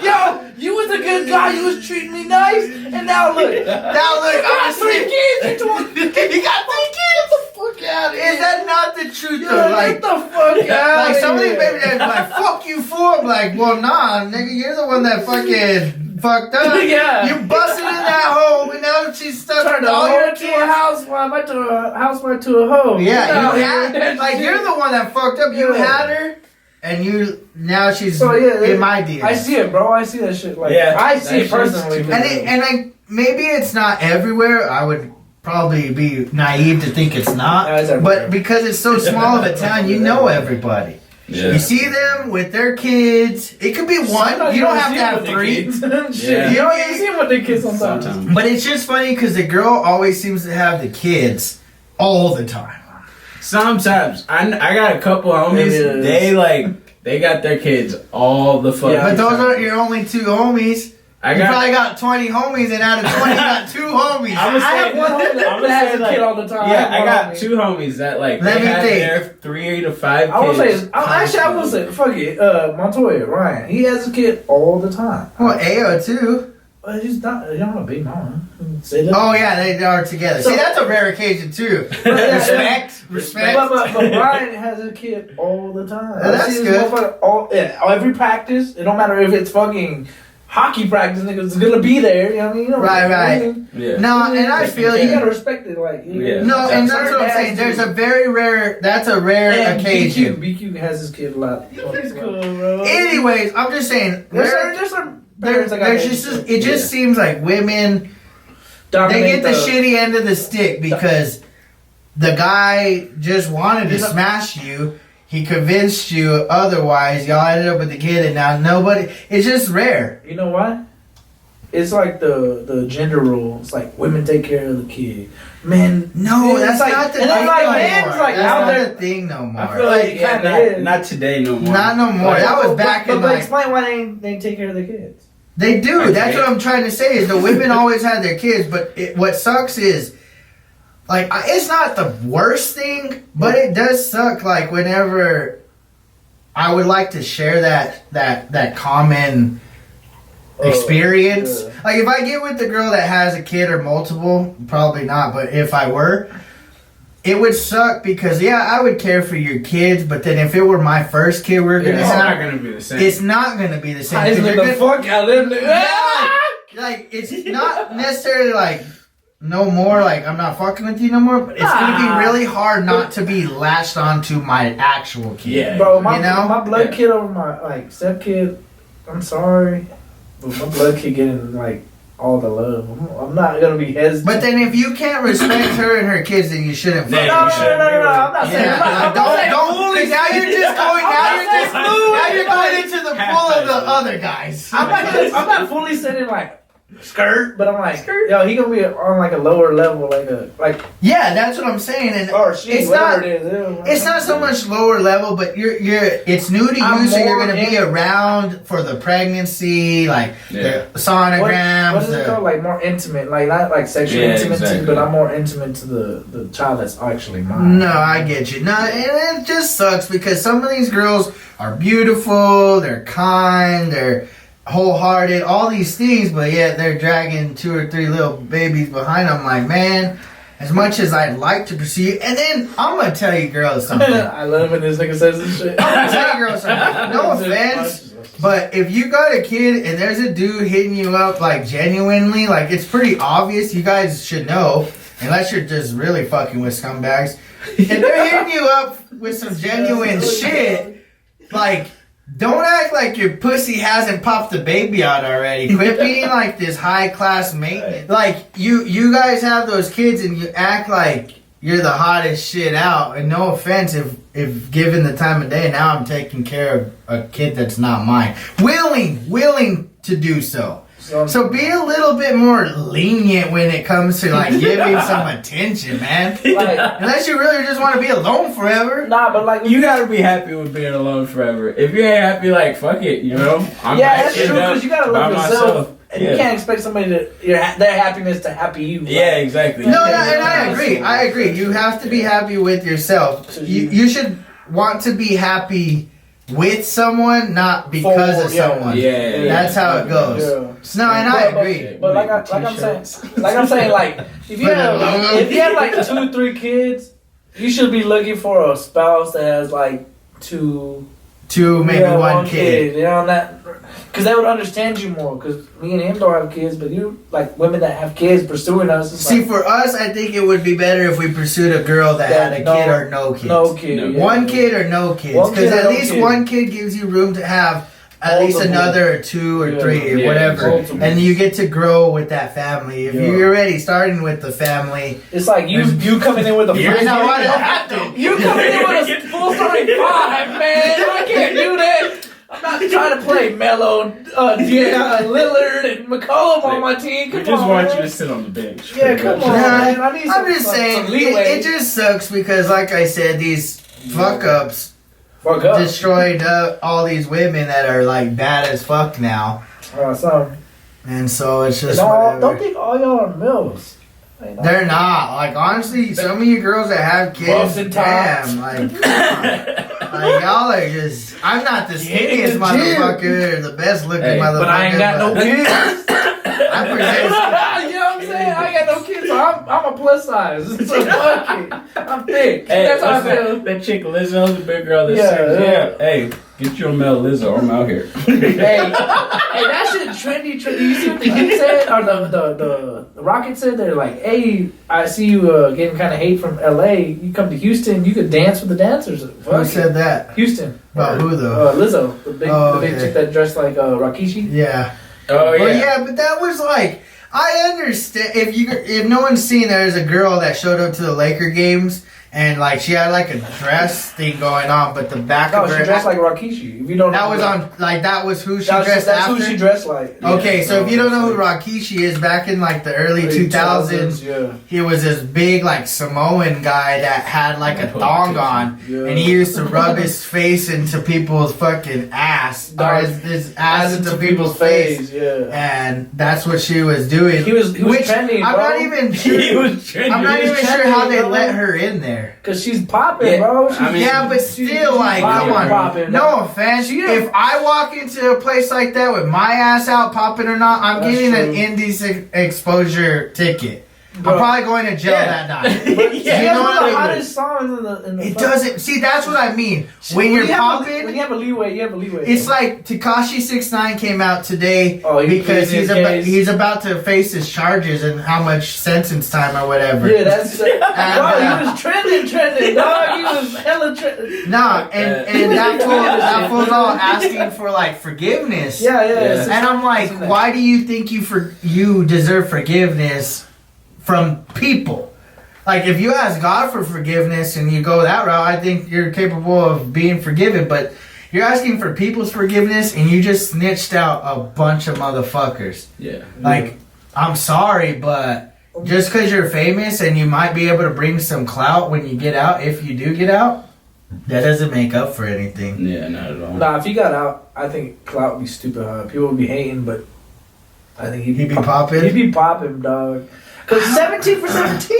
yo, you was a good guy, you was treating me nice, and now look, you got 3 kids, you got 3 kids. Get the fuck out of here. Is that not the truth though? Like, get the fuck out. Like some of these baby daddies like, fuck you for. I'm like, well, nah, nigga, you're the one that fucking fucked up. Yeah. You busted in that hole, and now she's stuck Turned with all your to a housewife. I turned a housewife to a hoe. Yeah, you had, like you're the one that fucked up. You had her, and now she's in my deal. I see it, bro. I see that shit. Like, I see it personally. And maybe it's not everywhere. I would probably be naive to think it's not, but because it's so small of a town, you know everybody. Yeah. You see them with their kids. It could be one. You don't have to have 3. You don't even see them with their kids sometimes. But it's just funny because the girl always seems to have the kids all the time. Sometimes I got a couple homies. They got their kids all the fucking but those aren't your only 2 homies. You probably got 20 homies, and out of 20, you got 2 homies. I have one homie that has a kid all the time. Yeah, I got 2 homies that like they have their 3 to 5 kids. I will say, fuck it, Montoya, Ryan, he has a kid all the time. Well, Ayo too. He's not, you don't have a big mama. Oh yeah, they are together. See, that's a rare occasion too. Respect. But Ryan has a kid all the time. That's good. Every practice, it don't matter if it's fucking hockey practice, niggas gonna be there. You know what I mean? Right. Yeah. No, and I feel you gotta respect it. Like, no, and that's what I'm saying. There's a very rare. That's a rare occasion. BQ has his kid a lot. It's cool, bro. Anyways, I'm just saying. There's some parents it just seems like women. They get the shitty end of the stick because the guy just wanted to smash you. He convinced you otherwise. Y'all ended up with the kid, and now nobody. It's just rare. You know why? it's like the gender role. It's like women take care of the kid. Men, No, it's that's like, not the and thing it's like no man's more. like That's out not there. the thing no more. I feel like it Yeah, kinda not, is. not today no more. Not no more. That was back in but like... explain why they take care of the kids. They do. Okay. That's what I'm trying to say. Is the women always had their kids, but what sucks is, like, it's not the worst thing, but it does suck. Like whenever I would like to share that common experience. Yeah. Like if I get with the girl that has a kid or multiple, probably not. But if I were, it would suck because I would care for your kids, but then if it were my first kid, we're gonna It's have. not gonna be the same. It's not gonna be the same. I 'cause the you're fuck out of them. like it's not necessarily like no more like I'm not fucking with you no more, but it's gonna be really hard not to be latched onto my actual kid. Yeah. Bro, my, You know? my blood Yeah. kid over my like step kid. I'm sorry, but my blood kid getting like all the love. I'm not gonna be hesitant. But then if you can't respect her and her kids, then you shouldn't. Yeah, no, fuck you with no, her. no, no, no, I'm not saying. Yeah, I'm not saying don't. fully. 'Cause now you're just going. Now you're going into the pool of the other guys. I'm not fully sitting like skirt, but I'm like, yo, he gonna be on like a lower level, like Yeah, that's what I'm saying, and or she, it's whatever not. it is. It's not so much lower level, but you're. It's new to you, I'm so you're more gonna be in- around for the pregnancy, like Yeah. the sonograms. What is it called? Like more intimate, like not like sexual Yeah, intimacy, exactly. but I'm more intimate to the child that's actually mine. No, I get you. No, and it just sucks because some of these girls are beautiful, they're kind, they're wholehearted, all these things, but yet they're dragging 2 or 3 little babies behind them. Like, man, as much as I'd like to pursue you, and then I'm gonna tell you girls something. I love when this nigga says this shit. I'm gonna tell you girls something. No offense, but if you got a kid and there's a dude hitting you up like genuinely, like it's pretty obvious. You guys should know, unless you're just really fucking with scumbags. If they're hitting you up with some genuine shit, like don't act like your pussy hasn't popped the baby out already. Quit being like this high class maintenance. Like you guys have those kids and you act like you're the hottest shit out. And no offense if given the time of day, now I'm taking care of a kid that's not mine. Willing to do so. So be a little bit more lenient when it comes to like giving some attention, man. Like, Unless you really just want to be alone forever. nah, but like You gotta be happy with being alone forever. If you ain't happy, like fuck it, you know. I'm yeah, that's true acting up because you gotta by love yourself, myself. and Yeah. you can't expect somebody to their happiness to happy you. Yeah, exactly. No, and I agree. You have to be happy with yourself. You should want to be happy with someone, not because of someone. Yeah, That's how it goes. Yeah. No, and I agree. But like I'm saying, like if you have like 2, 3 kids, you should be looking for a spouse that has like 2, Maybe one kid. You know that, because they would understand you more. Because me and him don't have kids, but you like women that have kids pursuing us. It's See, like, for us, I think it would be better if we pursued a girl that had a kid or no kids. no kid, No. yeah. One kid or no kids. One Because kid or at no least kid. one kid gives you room to have at least Multiple. another 2 or 3 or Yeah, whatever. multiple. And you get to grow with that family. If Yeah. you're already starting with the family, It's like you coming in with a you're full not story. have to. You coming in with a full story 5, man. I can't do that. I'm not trying to play Melo, Lillard, and McCollum on my team. We Come just on, want man. you to sit on the bench. Yeah, come on, man. I need I'm just some saying, leeway. it just sucks because, like I said, these fuck ups Fuck up. destroyed all these women that are like bad as fuck now. So, And so it's just don't whatever. think all y'all are mills. They're not. Like, honestly, some of you girls that have kids, Buffs and tops. damn, like, come on. Like, y'all are just, I'm not the skinniest the gym. motherfucker, or the best looking Hey, motherfucker. But I ain't got no but kids. I present, You know what I'm saying? I ain't got no kids, so I'm a plus size. So fuck it. I'm thick. Hey, That's how I what's feel. that chick Lizzo, the big girl that Yeah, sings. yeah. Yeah. Hey, get your Mel Lizzo. I'm out here. Hey, that shit trendy. You see what the Heat said, or the Rockets said? They're like, hey, I see you getting kind of hate from LA. You come to Houston, you could dance with the dancers. who said that? Houston. About who, though? Lizzo, the big okay. chick that dressed like Rakishi. Yeah. Oh yeah. Well, yeah, but that was like, I understand if no one's seen, there's a girl that showed up to the Laker games and like she had like a dress thing going on, but the back No, of her she dressed like Rakishi. If you don't know, that was on like that was who she that's dressed that's after. who she dressed like. Okay, Yeah. so if you don't know who Rakishi is, back in like the early 2000s, yeah. he was this big like Samoan guy that had like a thong on, Yeah. and he used to rub his face into people's fucking ass, or his ass into people's face. Yeah. And that's what she was doing. He was Which trending, I'm bro. not even sure. He was trending. I'm not He was even sure trending, how they bro. let her in there. Cause she's popping, Yeah, bro. I mean, Yeah, but still, like, come on. Popping. No offense. She- If I walk into a place like that with my ass out, popping or not, I'm That's getting an true. indecent exposure ticket. Bro. I'm probably going to jail Yeah. that night. But You she has know one of what the I mean? hottest songs in the It doesn't. See, that's what I mean. When you're when popping, you have a leeway, you have a leeway. it's like Tekashi 6ix9ine came out today Oh, he because pleaded his case. he's about to face his charges and how much sentence time or whatever. Yeah, that's bro. And, He was trending, dog. He was hella trending. Nah, and that fool's all asking for like forgiveness. Yeah. Yeah. And I'm like, why do you think you deserve forgiveness from people? Like, if you ask God for forgiveness and you go that route, I think you're capable of being forgiven. But you're asking for people's forgiveness and you just snitched out a bunch of motherfuckers. Yeah. Like, I'm sorry, but just because you're famous and you might be able to bring some clout when you get out, if you do get out, that doesn't make up for anything. Yeah, not at all. Nah, if he got out, I think Clout would be stupid high. People would be hating, but I think He'd be popping. He'd be popping, dog. Cause 17 for 17,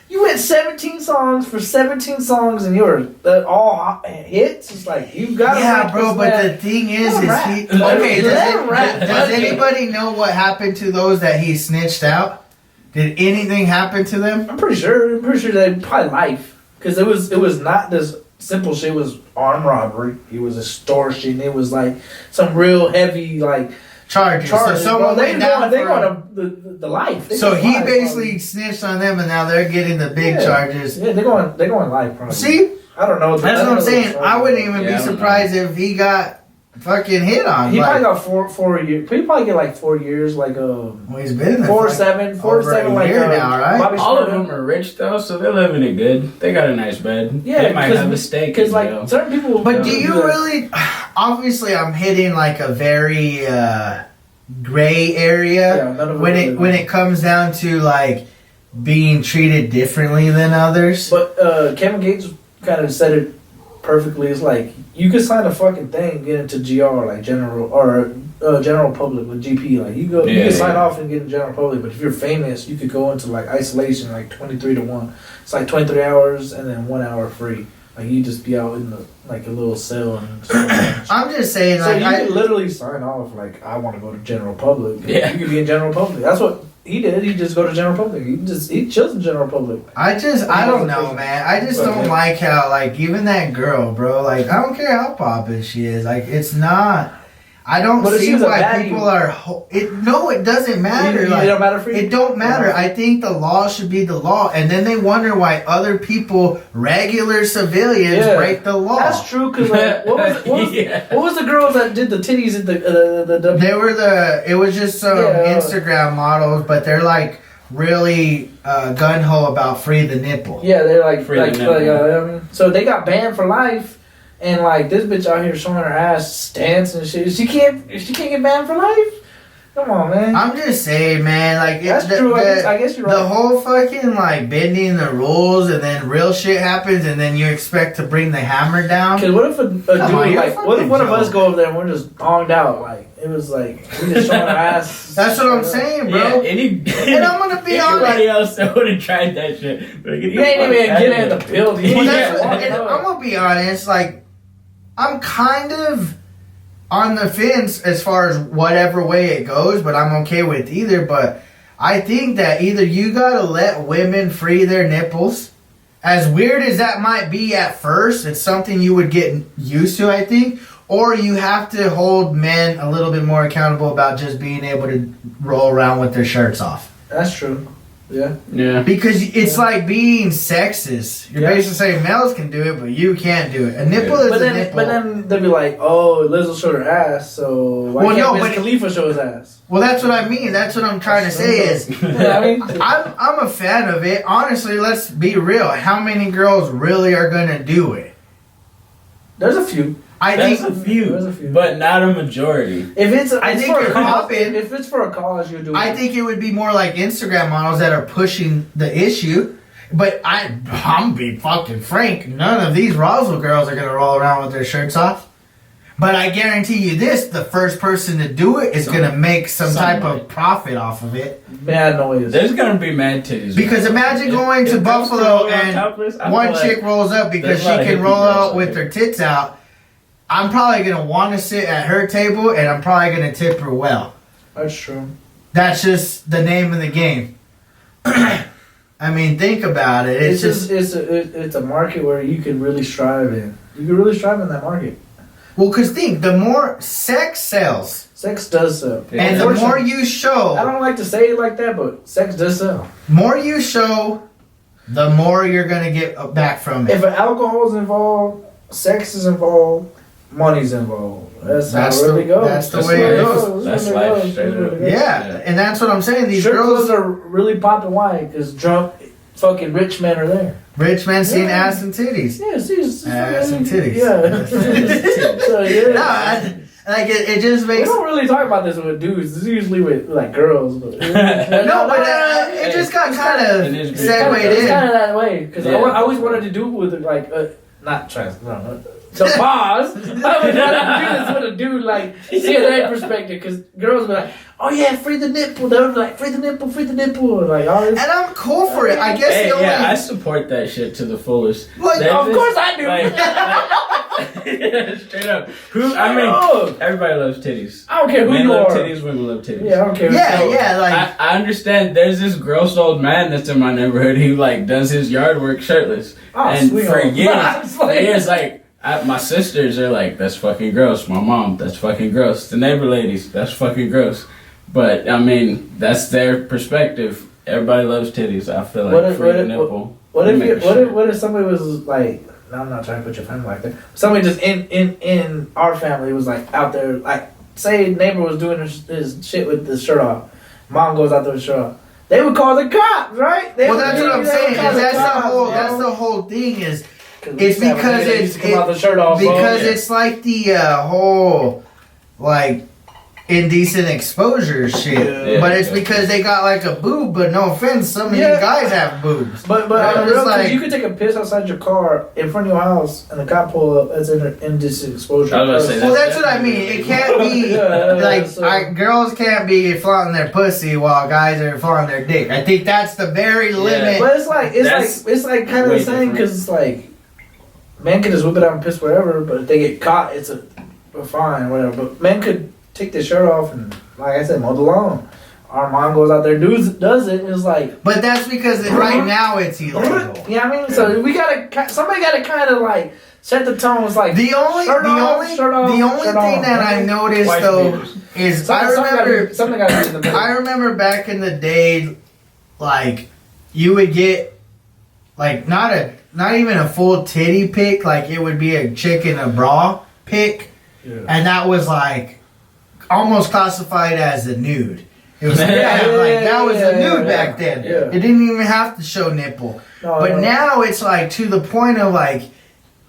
you went 17 songs for 17 songs, and you're all hits. It's like you got. Yeah, bro. But the thing is he okay? Does anybody know what happened to those that he snitched out? Did anything happen to them? I'm pretty sure. They probably life, because it was not this simple shit. It was armed robbery. It was extortion. It was like some real heavy like Charges. So someone they went down going to the life. They so going he life, basically snitched on them, and now they're getting the big charges. Yeah, they're going life. Probably. See, I don't know. that's what I'm saying. I wouldn't even Yeah, be I don't surprised if he got fucking hit on. He like, probably got 4 years. He probably get like 4 years, like well, he's been there 4 for 7, 4 over 7, a like year now, right? Bobby All of Shmurda. them are rich though, so they're living it good. They got a nice bed. Yeah, they might have a steak. because like you know. certain people. But do you that. really? Obviously, I'm hitting like a very gray area Yeah, none of when them it comes down to like being treated differently than others. But Kevin Gates kind of said it perfectly. It's like you could sign a fucking thing, get into GR like general public with GP. Like you can sign off and get in general public. But if you're famous, you could go into like isolation, like 23-1. It's like 23 hours and then 1 hour free. Like you just be out in the like a little cell and. I'm just saying, So like, you could literally sign off like I want to go to general public. Yeah. You could be in general public. That's what he did. He just go to general public. He chills in general public. I don't know, man. I just don't like how, like, even that girl, bro, like, I don't care how poppin' she is. Like, it's not. I don't But if see she was a why baddie- people are. No, it doesn't matter. It Like, don't matter for you? it don't matter. I think the law should be the law, and then they wonder why other people, regular civilians, Yeah. break the law. That's true. Cause like, what was the girls that did the titties at the They were it was just some Instagram models, but they're like really gun ho about free the nipple. yeah, they're like Free the nipple. I mean, so they got banned for life. And like this bitch out here showing her ass stance and shit. She can't get banned for life. Come on, man. I'm just saying, man. Like That's true. I guess you're right. The whole fucking like bending the rules, and then real shit happens, and then you expect to bring the hammer down. Cause what if a dude on, you're like what if fucking one of us joke. go over there and we're just bonged out? Like it was like we just showing our ass. That's what I'm saying, bro. Yeah, And I'm gonna be anybody honest. else would have tried that shit. But You ain't even get in the building. Well, Yeah. and I'm gonna be honest. Like, I'm kind of on the fence as far as whatever way it goes, but I'm okay with either. But I think that either you gotta let women free their nipples. As weird as that might be at first, it's something you would get used to, I think. Or you have to hold men a little bit more accountable about just being able to roll around with their shirts off. That's true. Yeah. Because it's like being sexist. You're basically saying males can do it, but you can't do it. A nipple is a nipple. But then they'll be like, oh, Liz will show her ass, so why can't Wiz Khalifa show his ass? Well, that's what I mean. That's what I'm trying to say is, I'm a fan of it. Honestly, let's be real. How many girls really are going to do it? There's a few. There's a few, but not a majority. If it's for a cause, you do it. I think it would be more like Instagram models that are pushing the issue. But I'm be fucking frank. None of these Roswell girls are gonna roll around with their shirts off. But I guarantee you this: the first person to do it is gonna make some type of profit off of it. Mad noise. There's gonna be mad titties. Because imagine going to Buffalo and one chick rolls up because she can roll out with her tits out. I'm probably going to want to sit at her table, and I'm probably going to tip her well. That's true. That's just the name of the game. I mean, think about it. It's a market where you can really strive in. You can really strive in that market. Well, because think, the more sex sells. Sex does sell. And the more you show. I don't like to say it like that, but sex does sell. More you show, the more you're going to get back from it. If alcohol's involved, sex is involved, money's involved. That's how it really goes. That's the way it goes. That's life straight up. Yeah, and that's what I'm saying. These girls are really popping. Why? Because drunk, fucking rich men are there. Rich men seeing ass and titties. Yeah, ass and titties. Yeah. So, yeah. Like it just makes. We don't really talk about this with dudes. It's usually with like girls. But it just got kind of segued in. It's kind of that way because I always wanted to do it with like not trans. No. So pause. I would rather do this with a dude like see that perspective because girls be like, oh yeah, free the nipple. They would be like, free the nipple, like all this. And I'm cool for it. I guess. I support that shit to the fullest. Like, of course I do. Straight up. Everybody loves titties. I don't care who Men you love are. titties, women love titties. Yeah, I don't care. Yeah, like I understand. There's this gross old man that's in my neighborhood. He like does his yard work shirtless, and for years, like. My sisters are like, that's fucking gross. My mom, that's fucking gross. The neighbor ladies, that's fucking gross. But I mean, that's their perspective. Everybody loves titties. I feel like free nipple. What if somebody was like, no, I'm not trying to put your family like that. Somebody just in our family was like out there, like say neighbor was doing his shit with the shirt off. Mom goes out there with the shirt off. They would call the cops, right? Well, that's what I'm saying. That's the whole thing is. It's because it's like the whole like indecent exposure shit, but it's because they got like a boob. But no offense, some of you guys have boobs. But like, you could take a piss outside your car in front of your house, and the cop pull up. That's indecent exposure. That's what I mean. It can't be girls can't be flaunting their pussy while guys are flaunting their dick. I think that's the very limit. But it's like kind of the same because it's like. Men can just whip it out and piss wherever, but if they get caught, it's a fine, whatever. But men could take their shirt off and, like I said, mow the lawn. Our mom goes out there, does it, it's like... But that's because right now it's illegal. Yeah, I mean, so somebody gotta kind of like set the tone. It's like the only thing that I noticed though is I remember back in the day, like you would get like not even a full titty pic, like it would be a chick in a bra pic, and that was like almost classified as a nude. It was that was a nude back then. Yeah. It didn't even have to show nipple. But now it's like to the point of like,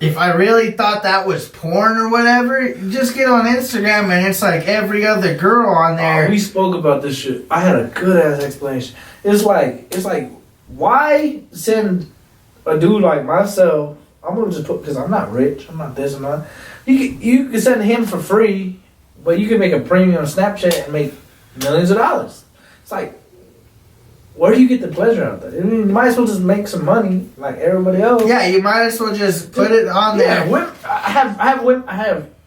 if I really thought that was porn or whatever, just get on Instagram and it's like every other girl on there. We spoke about this shit. I had a good ass explanation. It's like why send a dude like myself? I'm gonna just put, because I'm not rich. I'm not this and that. You can send him for free, but you can make a premium on Snapchat and make millions of dollars. It's like, where do you get the pleasure out of that? I mean, you might as well just make some money like everybody else. Yeah, you might as well just put it on there.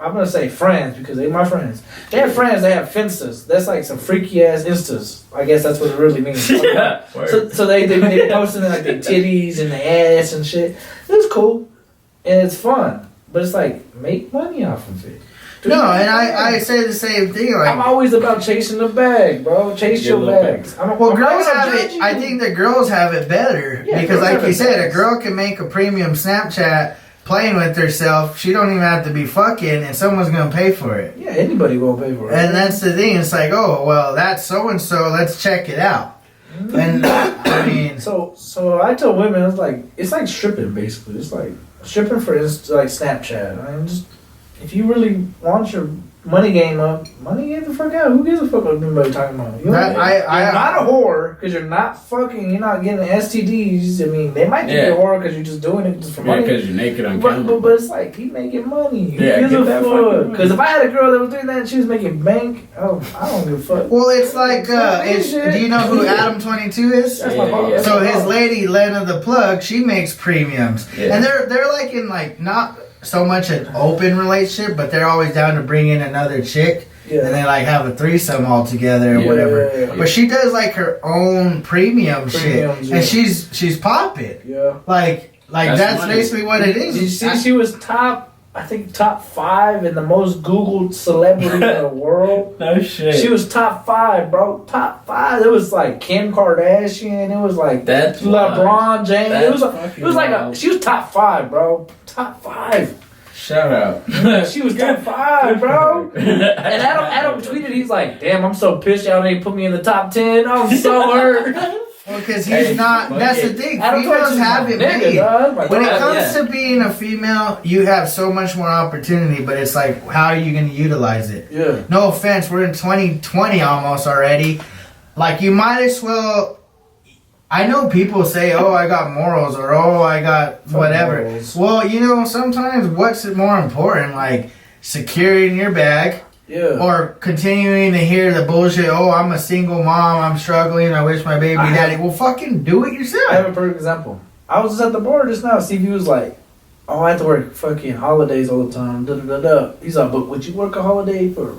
I'm gonna say friends because they're my friends. They have friends. They have Finstas. That's like some freaky ass Instas. I guess that's what it really means. Yeah. So they posting like their titties and the ass and shit. It's cool and it's fun, but it's like make money off of it. No, and I say the same thing. Like, I'm always about chasing the bag, bro. Chase your bags. Well, girls have it. I think the girls have it better because, like you said, a girl can make a premium Snapchat playing with herself. She don't even have to be fucking, and someone's gonna pay for it. Yeah, anybody will pay for it. And that's the thing. It's like, oh, well, that's so and so. Let's check it out. And I mean, so I tell women, it's like stripping basically. It's like stripping for like Snapchat. I mean, just if you really want your money game up, money game the fuck out. Who gives a fuck what anybody talking about? You're not a whore because you're not fucking. You're not getting STDs. I mean, they might think you're a whore because you're just doing it just for money. because you're naked on camera. But it's like he's making money. Who Yeah, gives get a that fuck? Because if I had a girl that was doing that and she was making bank, I don't give a fuck. well, it's like, do you know who Adam 22 is? That's my boss. So his lady Lena the Plug, she makes premiums, and they're like in like not so much an open relationship, but they're always down to bring in another chick. Yeah. And they like have a threesome all together or whatever. Yeah. But she does like her own premium shit, and she's popping. Yeah. Like that's basically what it is. Did you see she was top 5 in the most Googled celebrity in the world? No shit. She was top 5, bro. Top 5. It was like Kim Kardashian. It was like That's LeBron James. That's It was like she was top 5, bro. Top 5. Shout out. She was top 5, bro. And Adam tweeted, he's like, damn, I'm so pissed y'all didn't put me in the top 10. I'm so hurt. Well, because he's not. That's the thing. Adam Females have it made. Like, when it comes to being a female, you have so much more opportunity, but it's like, how are you going to utilize it? Yeah. No offense, we're in 2020 almost already. Like, you might as well. I know people say, oh, I got morals, or oh, I got whatever. Morals. Well, you know, sometimes what's more important? Like, securing your bag. Yeah. Or continuing to hear the bullshit, oh, I'm a single mom, I'm struggling, I wish my baby daddy. Well, fucking do it yourself. I have a perfect example. I was just at the bar just now. Stevie was like, oh, I have to work fucking holidays all the time. Da, da, da, da. He's like, but would you work a holiday for,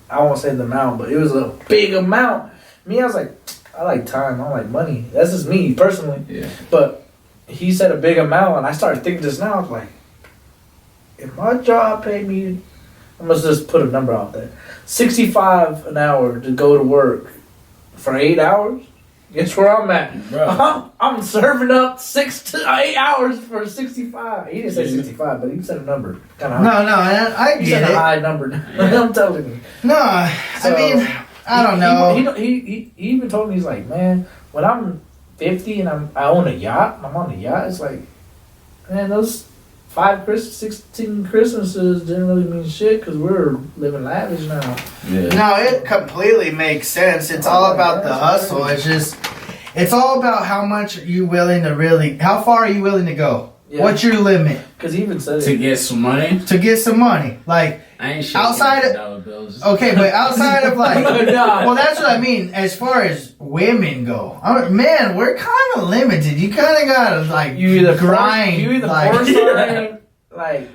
I won't say the amount, but it was a big amount. Me, I was like, I like time, I like money. That's just me, personally. Yeah. But he said a big amount, and I started thinking just now, I was like, if my job paid me, I must just put a number out there, $65 an hour to go to work for 8 hours. Guess where I'm at? Bro. I'm serving up 6 to 8 hours for 65. He didn't say 65, but he said a number. Kind of high. No, I He get said it. a high number. Yeah. I'm telling you. No, So, I mean, I don't know. He even told me, he's like, man, when I'm 50 and I own a yacht, I'm on a yacht, it's like, man, those 16 Christmases didn't really mean shit because we're living lavish now. Yeah. No, it completely makes sense. It's all about the hustle. It's all about how much you willing to how far are you willing to go? Yeah. What's your limit? Because he even said To get some money? To get some money. Like, I ain't shit outside of dollar bills. okay, but outside of like, Nah. well, that's what I mean. As far as women go, man, we're kind of limited. You kind of gotta like you either grind. You either like, porn starring, like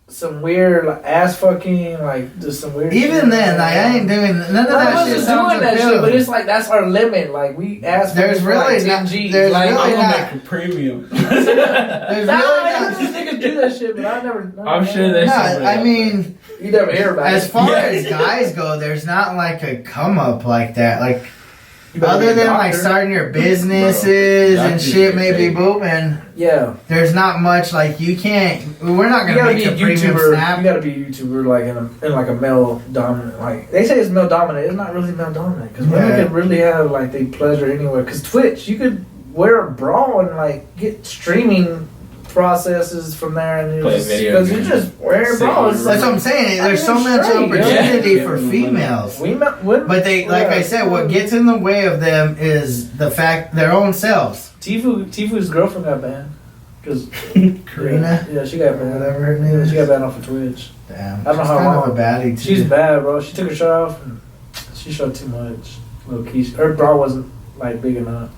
some weird like, ass fucking, like just some weird. even shit. then, like, I ain't doing none of I that wasn't shit. Sounds doing that shit, appealing. but it's like that's our limit. Like we ask. There's for really like 10 not- G's. there's like, really I'm not- gonna make a premium. There's really Nah, not. these niggas do that shit, but I never. I'm sure there's No, somebody I out mean, You never hear about as it. far Yeah. as guys go, there's not like a come up like that. Like, You better be other a than like doctor. starting your businesses Bro, and doctors shit get may be paid. booming, Yeah, there's not much like you can't. We're not you gonna gotta make be a a premium YouTuber. snap. You gotta be a YouTuber like in like a male dominant. Like they say it's male dominant. It's not really male dominant because women Yeah. can really have like they pleasure anywhere. Because Twitch, you could wear a bra and like get streaming processes from there, and Play video because you games. just wear Sit bras. That's what I'm saying. There's so much Straight, opportunity yeah. for females. Women, But they, like I said, what gets in the way of them is the fact their own selves. Tifu's girlfriend got banned because Karina, Yeah, she got or banned. whatever her name Yeah, is. she got banned off of Twitch. Damn, I don't know she's how kind long. of a baddie too. She's bad, bro. She took her shirt off and she showed too much. Low key, her bra wasn't like big enough.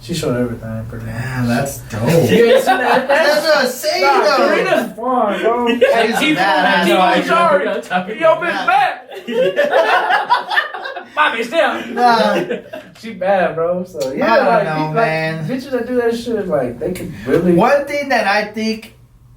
She showed everything pretty much. Damn, that's dope. You ain't seen that? That's what I'm saying, Nah, though. Karina's fun, bro. She's a badass. Tifu sorry. Yo, bitch, back. Mommy's down. Nah. She bad, bro. So yeah, I don't like, know, man. Bitches that do that shit, like they could really. One thing that I think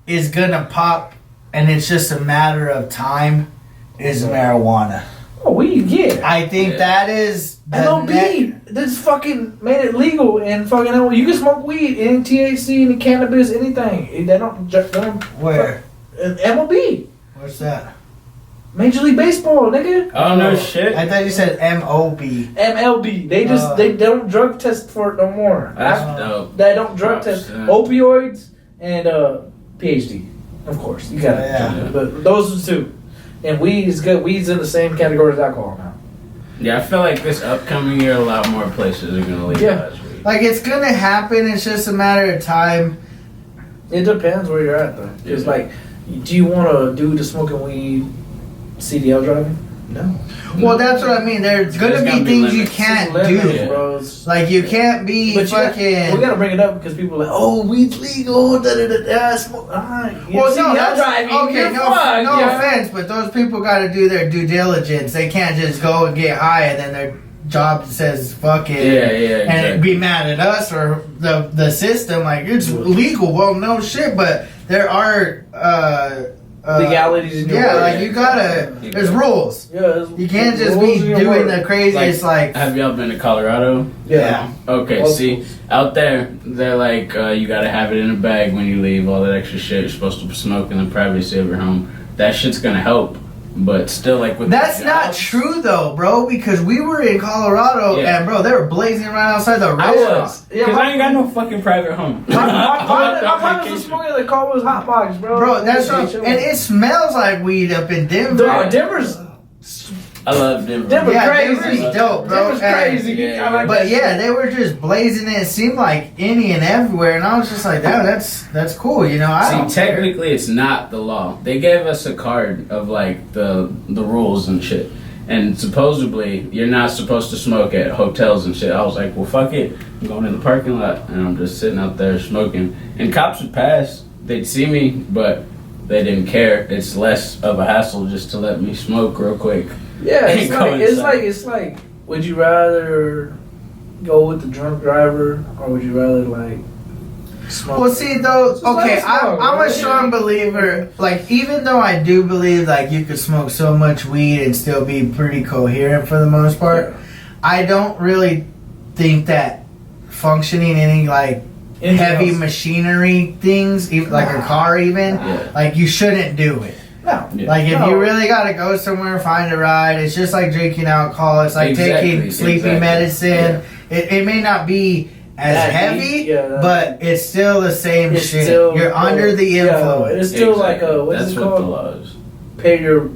is gonna pop, and it's just a matter of time, is marijuana. Oh, weed, yeah. I think that is the MLB. This fucking made it legal and fucking you can smoke weed, any THC, any cannabis, anything. They don't. Where? MLB. What's that? Major League Baseball, nigga. Oh no shit. I thought you said MOB. MLB. They just they don't drug test for it no more. That's dope. They don't drug test opioids and PhD. Of course, you got it. Yeah. But those are two. And weed is good. Weed's in the same category as alcohol now. Yeah, I feel like this upcoming year, a lot more places are gonna legalize weed. Like it's gonna happen. It's just a matter of time. It depends where you're at, though. It's like, do you want a dude to smoking weed, CDL driving? No. Well, that's what I mean. There's gonna be things you can't do. Bro. Like you can't be fucking. We gotta bring it up because people are like, oh, weed's legal. Da da da da. Smoke. Well, no, that's driving. okay. No offense, but those people got to do their due diligence. They can't just go and get high and then their job says fuck it. Yeah, and be mad at us or the system. Like it's legal. Well, no shit, but there are. Legalities in your yeah, way. like you gotta. There's rules. Yeah, you can't just be doing the craziest. Like, have y'all been to Colorado? Yeah. Okay. See, out there, they're like, you gotta have it in a bag when you leave. All that extra shit. You're supposed to smoke in the privacy of your home. That shit's gonna help. But still, like with that's not true though, bro. Because we were in Colorado and bro, they were blazing around outside the restaurant. Because I ain't got no fucking private home. My father was smoking the car was hot box, bro. Bro, that's what, and it smells like weed up in Denver. Denver's. I love Denver. Denver's crazy. Denver's dope, bro. Denver's crazy. But yeah, they were just blazing it. It seemed like any and everywhere, and I was just like, "Damn, that's cool." You know, technically, it's not the law. They gave us a card of like the rules and shit, and supposedly you're not supposed to smoke at hotels and shit. I was like, "Well, fuck it, I'm going in the parking lot and I'm just sitting out there smoking." And cops would pass, they'd see me, but they didn't care. It's less of a hassle just to let me smoke real quick. Yeah, it's like, would you rather go with the drunk driver or would you rather like smoke? Well, see though, okay, I'm a strong believer. Like, even though I do believe like you could smoke so much weed and still be pretty coherent for the most part, I don't really think that functioning any like heavy machinery things, even like a car, even like you shouldn't do it. No. Like if you really gotta go somewhere, find a ride. It's just like drinking alcohol. It's like taking sleeping medicine. It may not be as heavy, but it's still the same shit. You're under the influence. It's still like a what's it called? The law is. Pay your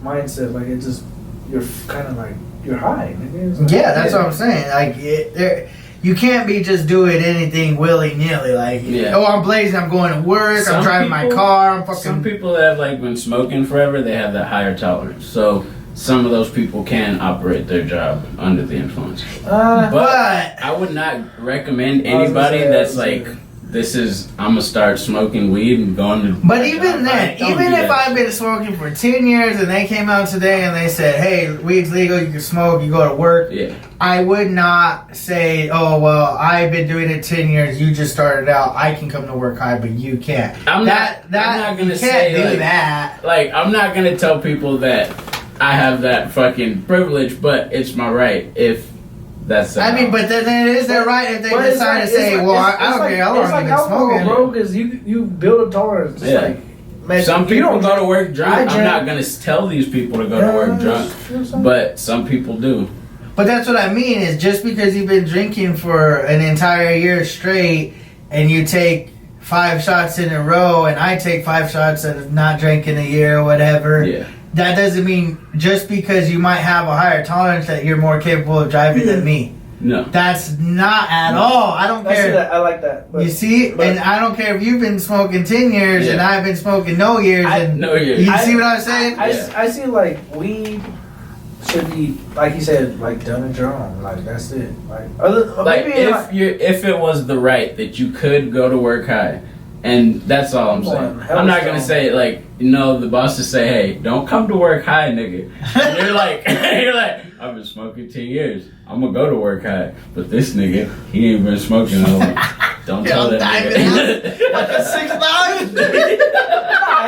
mindset. Like it's just you're kind of like you're high. Like, yeah, that's what I'm saying. Like you can't be just doing anything willy nilly. Like, oh, I'm blazing. I'm going to work. I'm driving my car. I'm fucking. Some people that have like been smoking forever, they have that higher tolerance. So some of those people can operate their job under the influence. But I would not recommend anybody that's like, I'm gonna start smoking weed and going to. But even then, even if I've been smoking for 10 years and they came out today and they said, hey, weed's legal, you can smoke, you go to work. Yeah. I would not say, oh, well, I've been doing it 10 years, you just started out, I can come to work high, but you can't. I'm not gonna say do that. Like, I'm not gonna tell people that I have that fucking privilege, but it's my right if that's I mean, but then it is their right if they decide to say, well, I don't care how long I've been smoking. Bro, because you build a tolerance. Yeah. Like, some people go to work drunk. I'm not going to tell these people to go to work drunk, but some people do. But that's what I mean is just because you've been drinking for an entire year straight and you take 5 shots in a row and I take 5 shots and not drinking a year or whatever, that doesn't mean just because you might have a higher tolerance that you're more capable of driving than me. No. That's not at all. I don't care. I like that. You see? And I don't care if you've been smoking 10 years and I've been smoking no years. You see what I'm saying? I see like weed should be, like you said, like done at your own. Like that's it. Like if it was the right that you could go to work high, and that's all I'm saying. I'm not gonna say like, the bosses say, hey, don't come to work high, nigga. And you're like, I've been smoking 10 years. I'm gonna go to work high, but this nigga, he ain't been smoking no more. Don't tell that nigga. Like a 6'9"?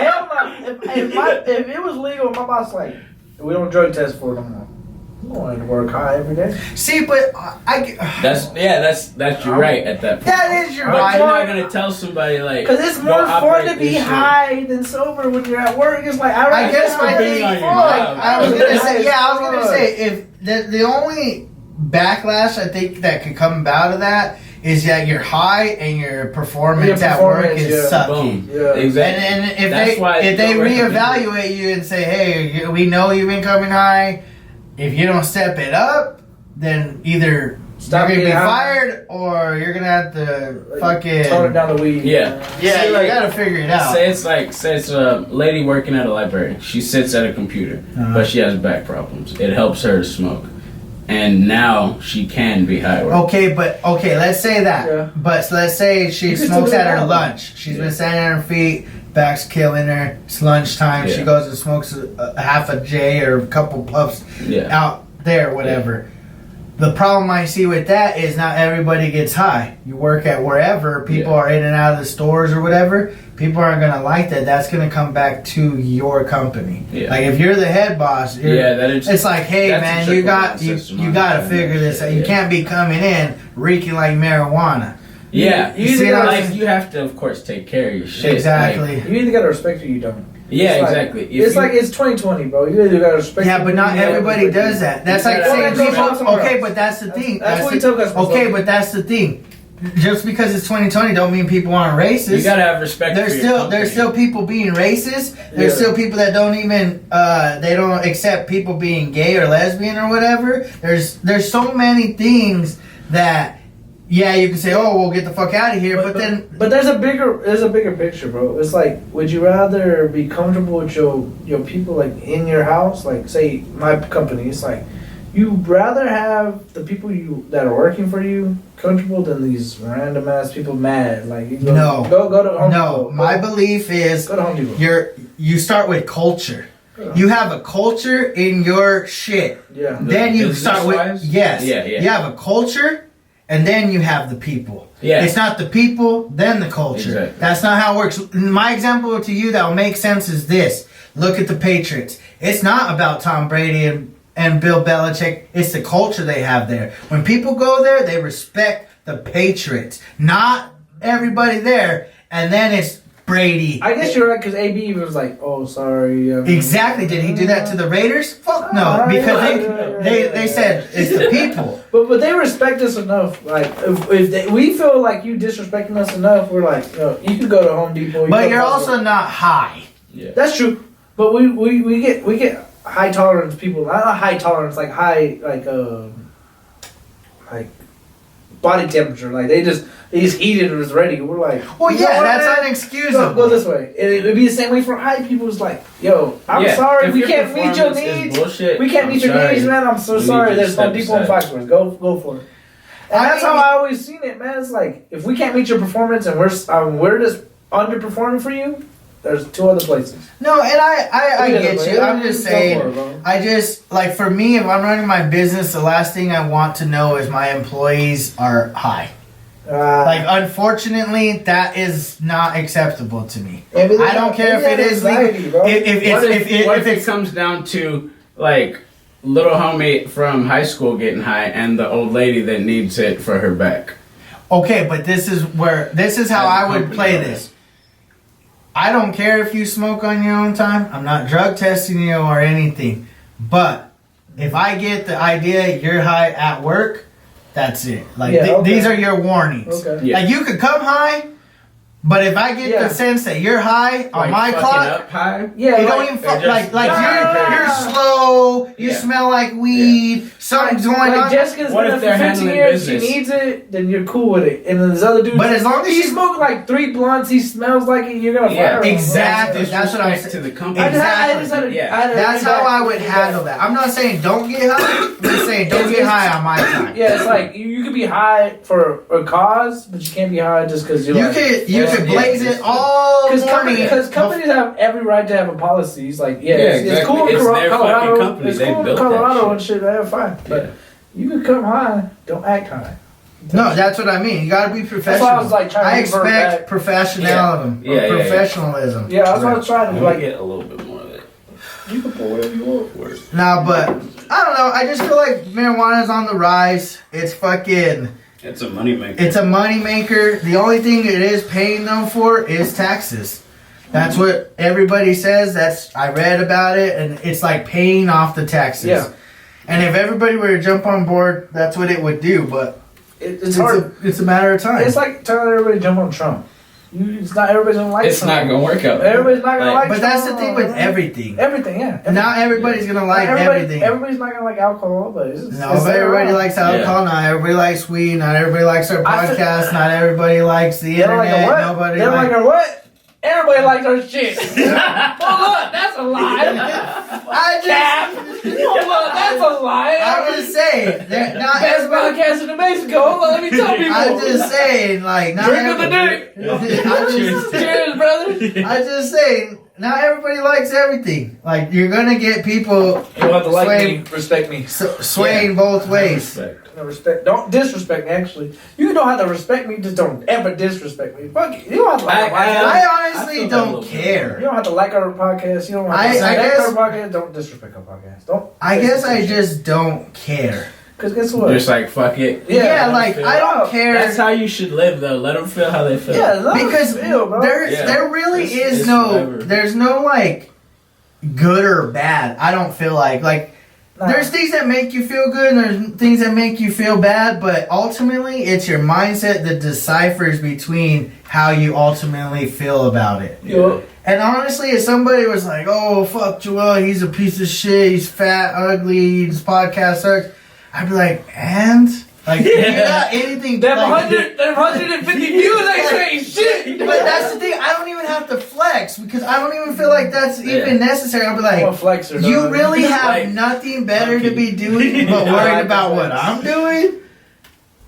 Hell no. if it was legal, my boss like, we don't drug test for it no more. You don't want to work high every day. See, but That's you're right at that point. That is your But right. you're not gonna tell somebody like. Because it's more go fun operate to be this shit. high than sober when you're at work. It's like I guess my depending thing, on your like, job. I was gonna say, Yeah, I was gonna say, if the only backlash I think that could come about of that is that you're high and your performance at work is sucky. Boom. Yeah. Exactly. And if That's why they don't recommend reevaluate you and say, hey, we know you've been coming high. If you don't step it up, then either Stop you're gonna be getting high. fired or you're gonna have to fucking tone it down the weed. Yeah. Yeah, See, you like, gotta figure it out. Say it's a lady working at a library. She sits at a computer, but she has back problems. It helps her to smoke, and now she can be high. Okay, let's say that. Yeah. But let's say she You can smokes still at do her that. lunch. She's been standing on her feet, back's killing her. It's lunchtime. She Yeah. goes and smokes a half a J or a couple puffs Yeah. out there, whatever. The problem I see with that is not everybody gets high. You work at wherever, people are in and out of the stores or whatever. People aren't gonna like that. That's gonna come back to your company. Yeah. Like if you're the head boss, it's like, hey that's a man, trickle you got down system, you got to figure this out. You Yeah. can't be coming in reeking like marijuana. Yeah, You see what I'm like saying? you have to, of course, take care of your shit. Exactly. Like, You either gotta respect it or you don't. yeah, It's like- exactly. If It's you- like it's 2020, bro. You either gotta respect. Yeah, it but or not you don't everybody respect does it. that. That's You like gotta saying respect people. somewhere Okay, else. but that's the thing. That's what he told us. Okay, but that's the thing. Just because it's 2020 don't mean people aren't racist. you gotta have respect. There's for your still company. there's still people being racist. There's Yeah. still people that don't even they don't accept people being gay or lesbian or whatever. There's so many things that you can say, oh, we'll get the fuck out of here, but then there's a bigger picture, bro. It's like, would you rather be comfortable with your people like in your house, like say my company? It's like you'd rather have the people that are working for you comfortable than these random ass people mad. Like you go, No. go to Home no, Depot. my belief is Go to Home Depot. you start with culture. You have a culture in your shit. Yeah. Then you start with business-wise? yes. Yeah. You have a culture, and then you have the people. Yeah. It's not the people, then the culture. Exactly. That's not how it works. My example to you that will make sense is this. Look at the Patriots. It's not about Tom Brady and Bill Belichick. It's the culture they have there. When people go there, they respect the Patriots. Not everybody there. And then it's Brady. I guess you're right because AB was like, "Oh, sorry." Exactly. Did he do that to the Raiders? Fuck no. Because they said it's the people. But they respect us enough. Like if we feel like you disrespecting us enough, we're like, you can go to Home Depot. But you're also not high. Yeah. That's true. But we get high tolerance people. Not high tolerance, like high like body temperature. Like they just heat it and it's ready. We're like, Well, you know yeah, what, that's man? inexcusable. Go this way. It'd be the same way for high people. It's like, yo, I'm Yeah, sorry, if we your can't meet your performance is needs. bullshit, We can't I'm meet your sorry. needs, man. I'm so You need sorry. to There's step Home Depot and aside. Foxwoods. Go for it. And I that's how mean- I always seen it, man. It's like if we can't meet your performance and we're just underperforming for you, there's two other places. No, and I Yeah, get but you. I'm just go for saying. it, bro. I just like for me, if I'm running my business, the last thing I want to know is my employees are high. Like, unfortunately, that is not acceptable to me. I don't care if it is legal. If it comes down to like little homie from high school getting high and the old lady that needs it for her back. Okay, but this is how I would play this. I don't care if you smoke on your own time. I'm not drug testing you or anything. But if I get the idea you're high at work, that's it. Like these are your warnings. Okay. Yeah. Like you could come high, but if I get the sense that you're high on my fucking clock, up high. Yeah, it don't like- even fuck. just- Like Yeah. you're slow. You Yeah. smell like weed. Something's going Like on. Jessica's What been if there for they're 15 handling years. business? She needs it, then you're cool with it. And then this other dude, But as long as he she- smoked like 3 blunts, he smells like it. You're gonna Yeah, fire him. exactly. That's what I'm Disrespect saying. to the company. Exactly. That's how I would handle that. I'm not saying don't get high. I'm just saying don't get high on my time. Yeah, it's like you could be high for a cause, but you can't be high just because you're. You could blaze it all morning. Because companies have every right to have a policy. It's like, it's cool in It's their Colorado. fucking company. It's They cool in built that Colorado shit. and shit. They're fine, but you could come high. Don't act high. No, that's what I mean. You gotta be professional. That's why I was like trying to expect back. professionalism. Yeah, Professionalism. Yeah, that's what I was trying to Like like. get a little bit more of it. You can pull whatever you want for it. No, but I don't know. I just feel like marijuana's on the rise. It's fucking. It's a moneymaker. It's a moneymaker. The only thing it is paying them for is taxes. That's what everybody says. I read about it, and it's like paying off the taxes. Yeah. And if everybody were to jump on board, that's what it would do. But It's hard. It's a matter of time. It's like telling everybody to jump on Trump. It's not everybody's gonna like. It's Trump. not gonna work out. Everybody's not gonna like. But that's the Trump. thing with everything. Everything, yeah. Not everybody's gonna like everything. Everybody's not gonna like alcohol, but But everybody likes alcohol. Not everybody likes weed. Not everybody likes our podcast. Not everybody likes the They don't like internet. our what? Nobody They don't like likes. our what? Everybody likes our shit. Hold up, that's a lie. Cap. Hold up, that's a lie. I'm just saying. Not Best everybody. podcast in Mexico. Hold on, let me tell people. I'm just saying, like, not Drink of the everybody. day. Cheers, brother. I'm just saying, not everybody likes everything. Like, you're gonna get people You don't have to like swaying, me, respect me. swaying both ways. Respect. No respect. Don't disrespect me. Actually, you don't have to respect me. Just don't ever disrespect me. Fuck it. You don't have to like our podcast. I I honestly feel that a don't little bit. You care. don't have to like our podcast. You don't have to I respect guess- our podcast. Don't disrespect our podcast. Don't. I guess I just don't care. Because guess what? Just like fuck it. Yeah, let 'em like feel. I don't care. That's how you should live, though. Let them feel how they feel. Yeah, let us Because feel, bro. there really It's- is it's no whatever. there's no like good or bad. I don't feel like Nah. there's things that make you feel good and there's things that make you feel bad, but ultimately it's your mindset that deciphers between how you ultimately feel about it. Yeah. And honestly, if somebody was like, "Oh fuck Joel, he's a piece of shit, he's fat, ugly, his podcast sucks," I'd be like, "And?" Like, you got anything Them like, 150 views ain't saying shit. But that's the thing. I don't even have to flex because I don't even feel like that's even necessary. I'll be I'm a like, flexer, you dog. really have Like, nothing better to okay. be doing but I worrying like about the what flex. I'm doing?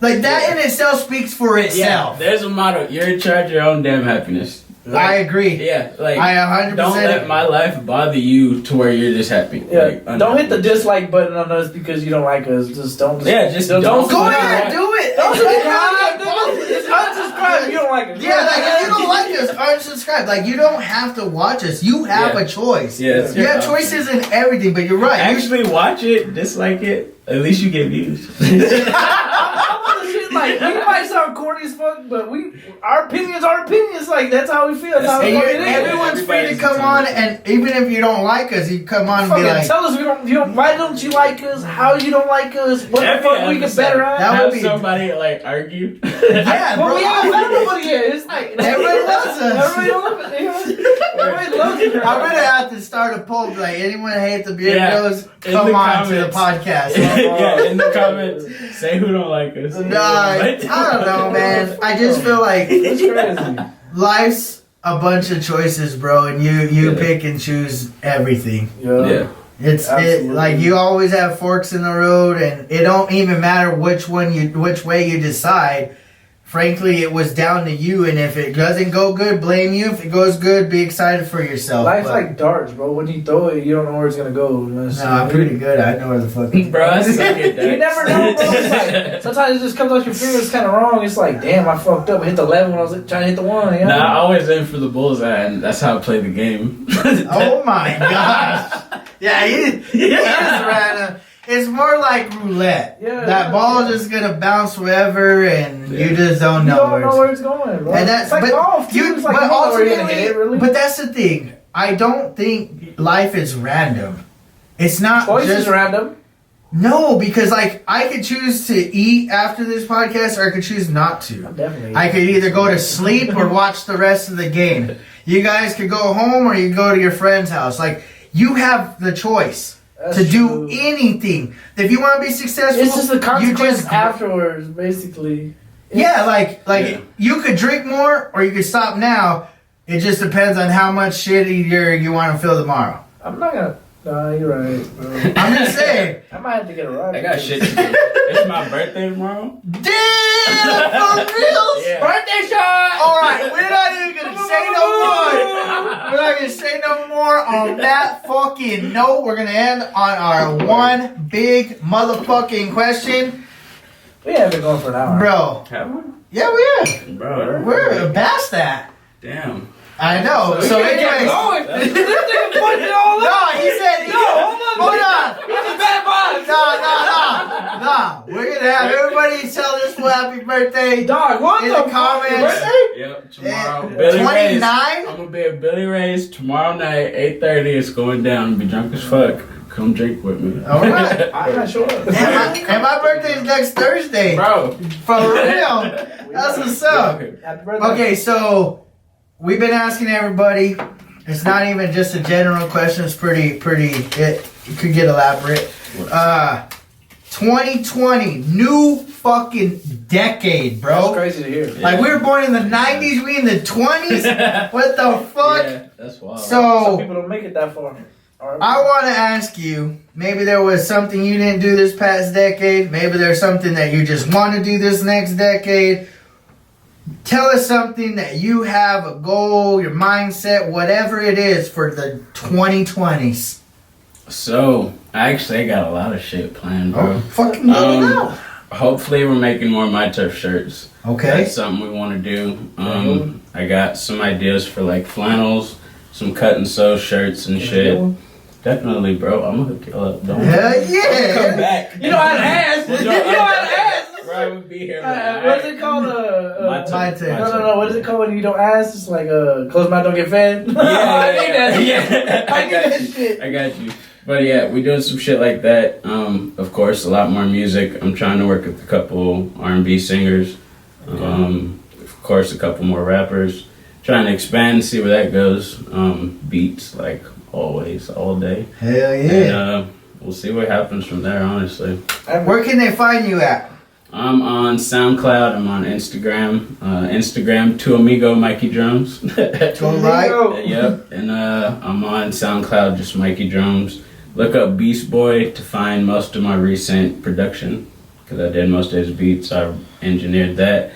Like, that in itself speaks for Yeah, itself. there's a motto. You're in charge of your own damn happiness. I agree. Yeah, like I 100% don't let agree. my life bother you to where you're just happy. Yeah, Like, don't hit the unhappy. dislike button on us because you don't like us. Just don't. Yeah, just don't. don't Go Yeah. ahead, do it. Don't It's not subscribe. gonna bother Just you. unsubscribe if you don't like us. Yeah, like if you don't like us, unsubscribe. Like you don't have to watch us. You have Yeah. a choice. Yeah, it's You your have option. choices in everything, but you're right. You Actually, watch it, dislike it. At least you get views. Shit, like we might sound corny as fuck, but our opinions are opinions. Like that's how we feel. That's how And it you're- is. everyone's free to Everybody's come on, entitled. and even if you don't like us, you come on and be Fucking like, tell us why don't you like us? How you don't like us? What the Every fuck we get episode, better at? That would have be- somebody like argue. yeah, But bro. we haven't found nobody yet. It's like Everybody loves us. Everybody loves it. Everybody loves it. I'm gonna have to start a poll like anyone hate the beard Yeah, bros, in come the on to the comments. podcast. Yeah, in the comments, say who don't like us. No, I don't know, man. I just feel like It's crazy. life's a bunch of choices, bro, and you Yeah. pick and choose everything. Yeah. It's Absolutely. like you always have forks in the road, and it don't even matter which way you decide. Frankly, it was down to you, and if it doesn't go good, blame you. If it goes good, be excited for yourself. Life's But- like darts, bro. When you throw it, you don't know where it's gonna go. no, I'm pretty good. I know where the fuck. Bro, I suck at that. You never know, bro. It's like, sometimes it just comes out your fingers kind of wrong. It's like, damn, I fucked up. I hit the 11 when I was trying to hit the 1. You know? Nah, I always aim for the bullseye, and that's how I play the game. Oh my gosh! Yeah, he is random. It's more like roulette. Yeah, That yeah, ball's yeah. just gonna bounce wherever, and Yeah. you just don't You know don't where know it's where it's going, bro. And that's it's like but golf, too. you, It's like but you don't know where you're gonna ultimately, hit it, really. but that's the thing. I don't think life is random. It's not Choice just is random. no, because like I could choose to eat after this podcast, or I could choose not to. Definitely. I could either go to sleep or watch the rest of the game. You guys could go home, or you could go to your friend's house. Like you have the choice That's to do true. anything. If you want to be successful, It's just the consequence you just afterwards, basically. yeah, like Yeah. you could drink more or you could stop now. It just depends on how much shitty you want to feel tomorrow. I'm not gonna. Nah, you're right, bro. I'm just saying. I might have to get a ride. I got shit to do. It's my birthday tomorrow. Damn, for reals? Yeah. Birthday shot! Alright, we're not even gonna say no more. We're not gonna say no more on that fucking note. We're gonna end on our one big motherfucking question. We have been going for an hour. Bro. Have we? Yeah, we are. Bro. We're past that. Damn. I know. So anyways. Going. This nigga put it all No, up. he said. No, hold on. Hold on. It's a bad vibes. No. We're gonna have everybody tell this fool happy birthday. Dog, what In the the comments. Birthday? Yep, tomorrow. Yeah. Billy 29? Ray's. I'm gonna be at Billy Ray's tomorrow night, 8:30. It's going down. I'll be drunk as fuck. Come drink with me. All right. I'm not sure. And my birthday is next Thursday. Bro. For real. That's what's up. Happy birthday. Okay, so we've been asking everybody. It's not even just a general question. It's pretty. It could get elaborate. 2020, new fucking decade, bro. That's crazy to hear. Like we were born in the 90s, we in the 20s. What the fuck? Yeah, that's wild. Some So people don't make it that far. I want to ask you. Maybe there was something you didn't do this past decade. Maybe there's something that you just want to do this next decade. Tell us something that you have, a goal, your mindset, whatever it is for the 2020s. So, I got a lot of shit planned, bro. Fucking get it out. Hopefully, we're making more My Turf shirts. Okay. That's something we want to do. I got some ideas for like flannels, some cut and sew shirts and shit. Definitely, bro. I'm gonna hook you up. Don't Hell Come yeah. back. You know how to ask. You know how to ask. Bro, I would be here. What's it called? My turn. No. What is it called when you don't ask? It's like close mouth don't get fed. Yeah, I need that. yeah. I need that shit. I got you. But yeah, we doing some shit like that. Of course, a lot more music. I'm trying to work with a couple R&B singers. Of course, a couple more rappers. Trying to expand, see where that goes. Beats, like always, all day. Hell yeah. And we'll see what happens from there, honestly. Where can they find you at? I'm on SoundCloud. I'm on Instagram. Instagram, Tu Amigo Mikey Drumz. All right. Yep. And I'm on SoundCloud, just Mikey Drumz. Look up Beast Boy to find most of my recent production, because I did most of his beats. I engineered that.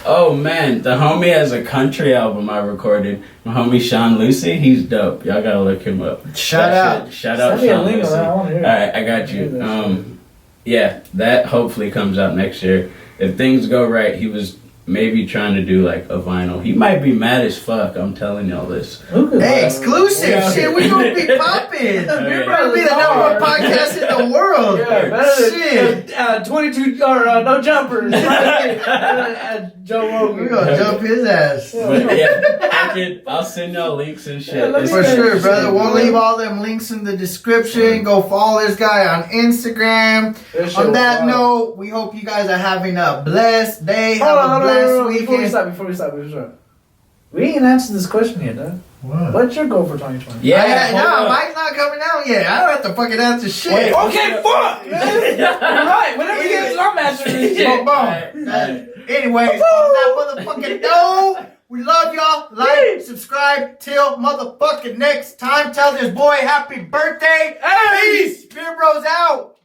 Oh man, the homie has a country album I recorded. My homie Sean Lucy, he's dope. Y'all gotta look him up. Shout out Send me a Sean link Lucy. on that. I want to hear it. Alright, I got you. Yeah, that hopefully comes out next year. If things go right, he was maybe trying to do like a vinyl. He might be mad as fuck, I'm telling y'all this. Hey, exclusive Yeah. shit. We gonna be popping. We're Yeah. gonna be the number one podcast in the world. Yeah, better Shit. than 22 or no jumpers. Joe We're Rogan. gonna jump his ass. But yeah, I'll send y'all links and shit. Yeah, let me For Yeah. sure, brother. We'll leave all them links in the description. Go follow this guy on Instagram. On that note, we hope you guys are having a blessed day. Have a blessed Before weekend. we stop. We ain't answered this question yet, huh? What? What's your goal for 2020? Yeah, hold no, up. Mike's not coming out yet. I don't have to fucking answer shit. Wait, Okay, fuck! Right, whenever you get I'm answering this shit. Boom, boom. Anyways, on that motherfucking note, we love y'all. Like, subscribe. Till motherfucking next time. Tell this boy happy birthday. Peace. Beer Bros out.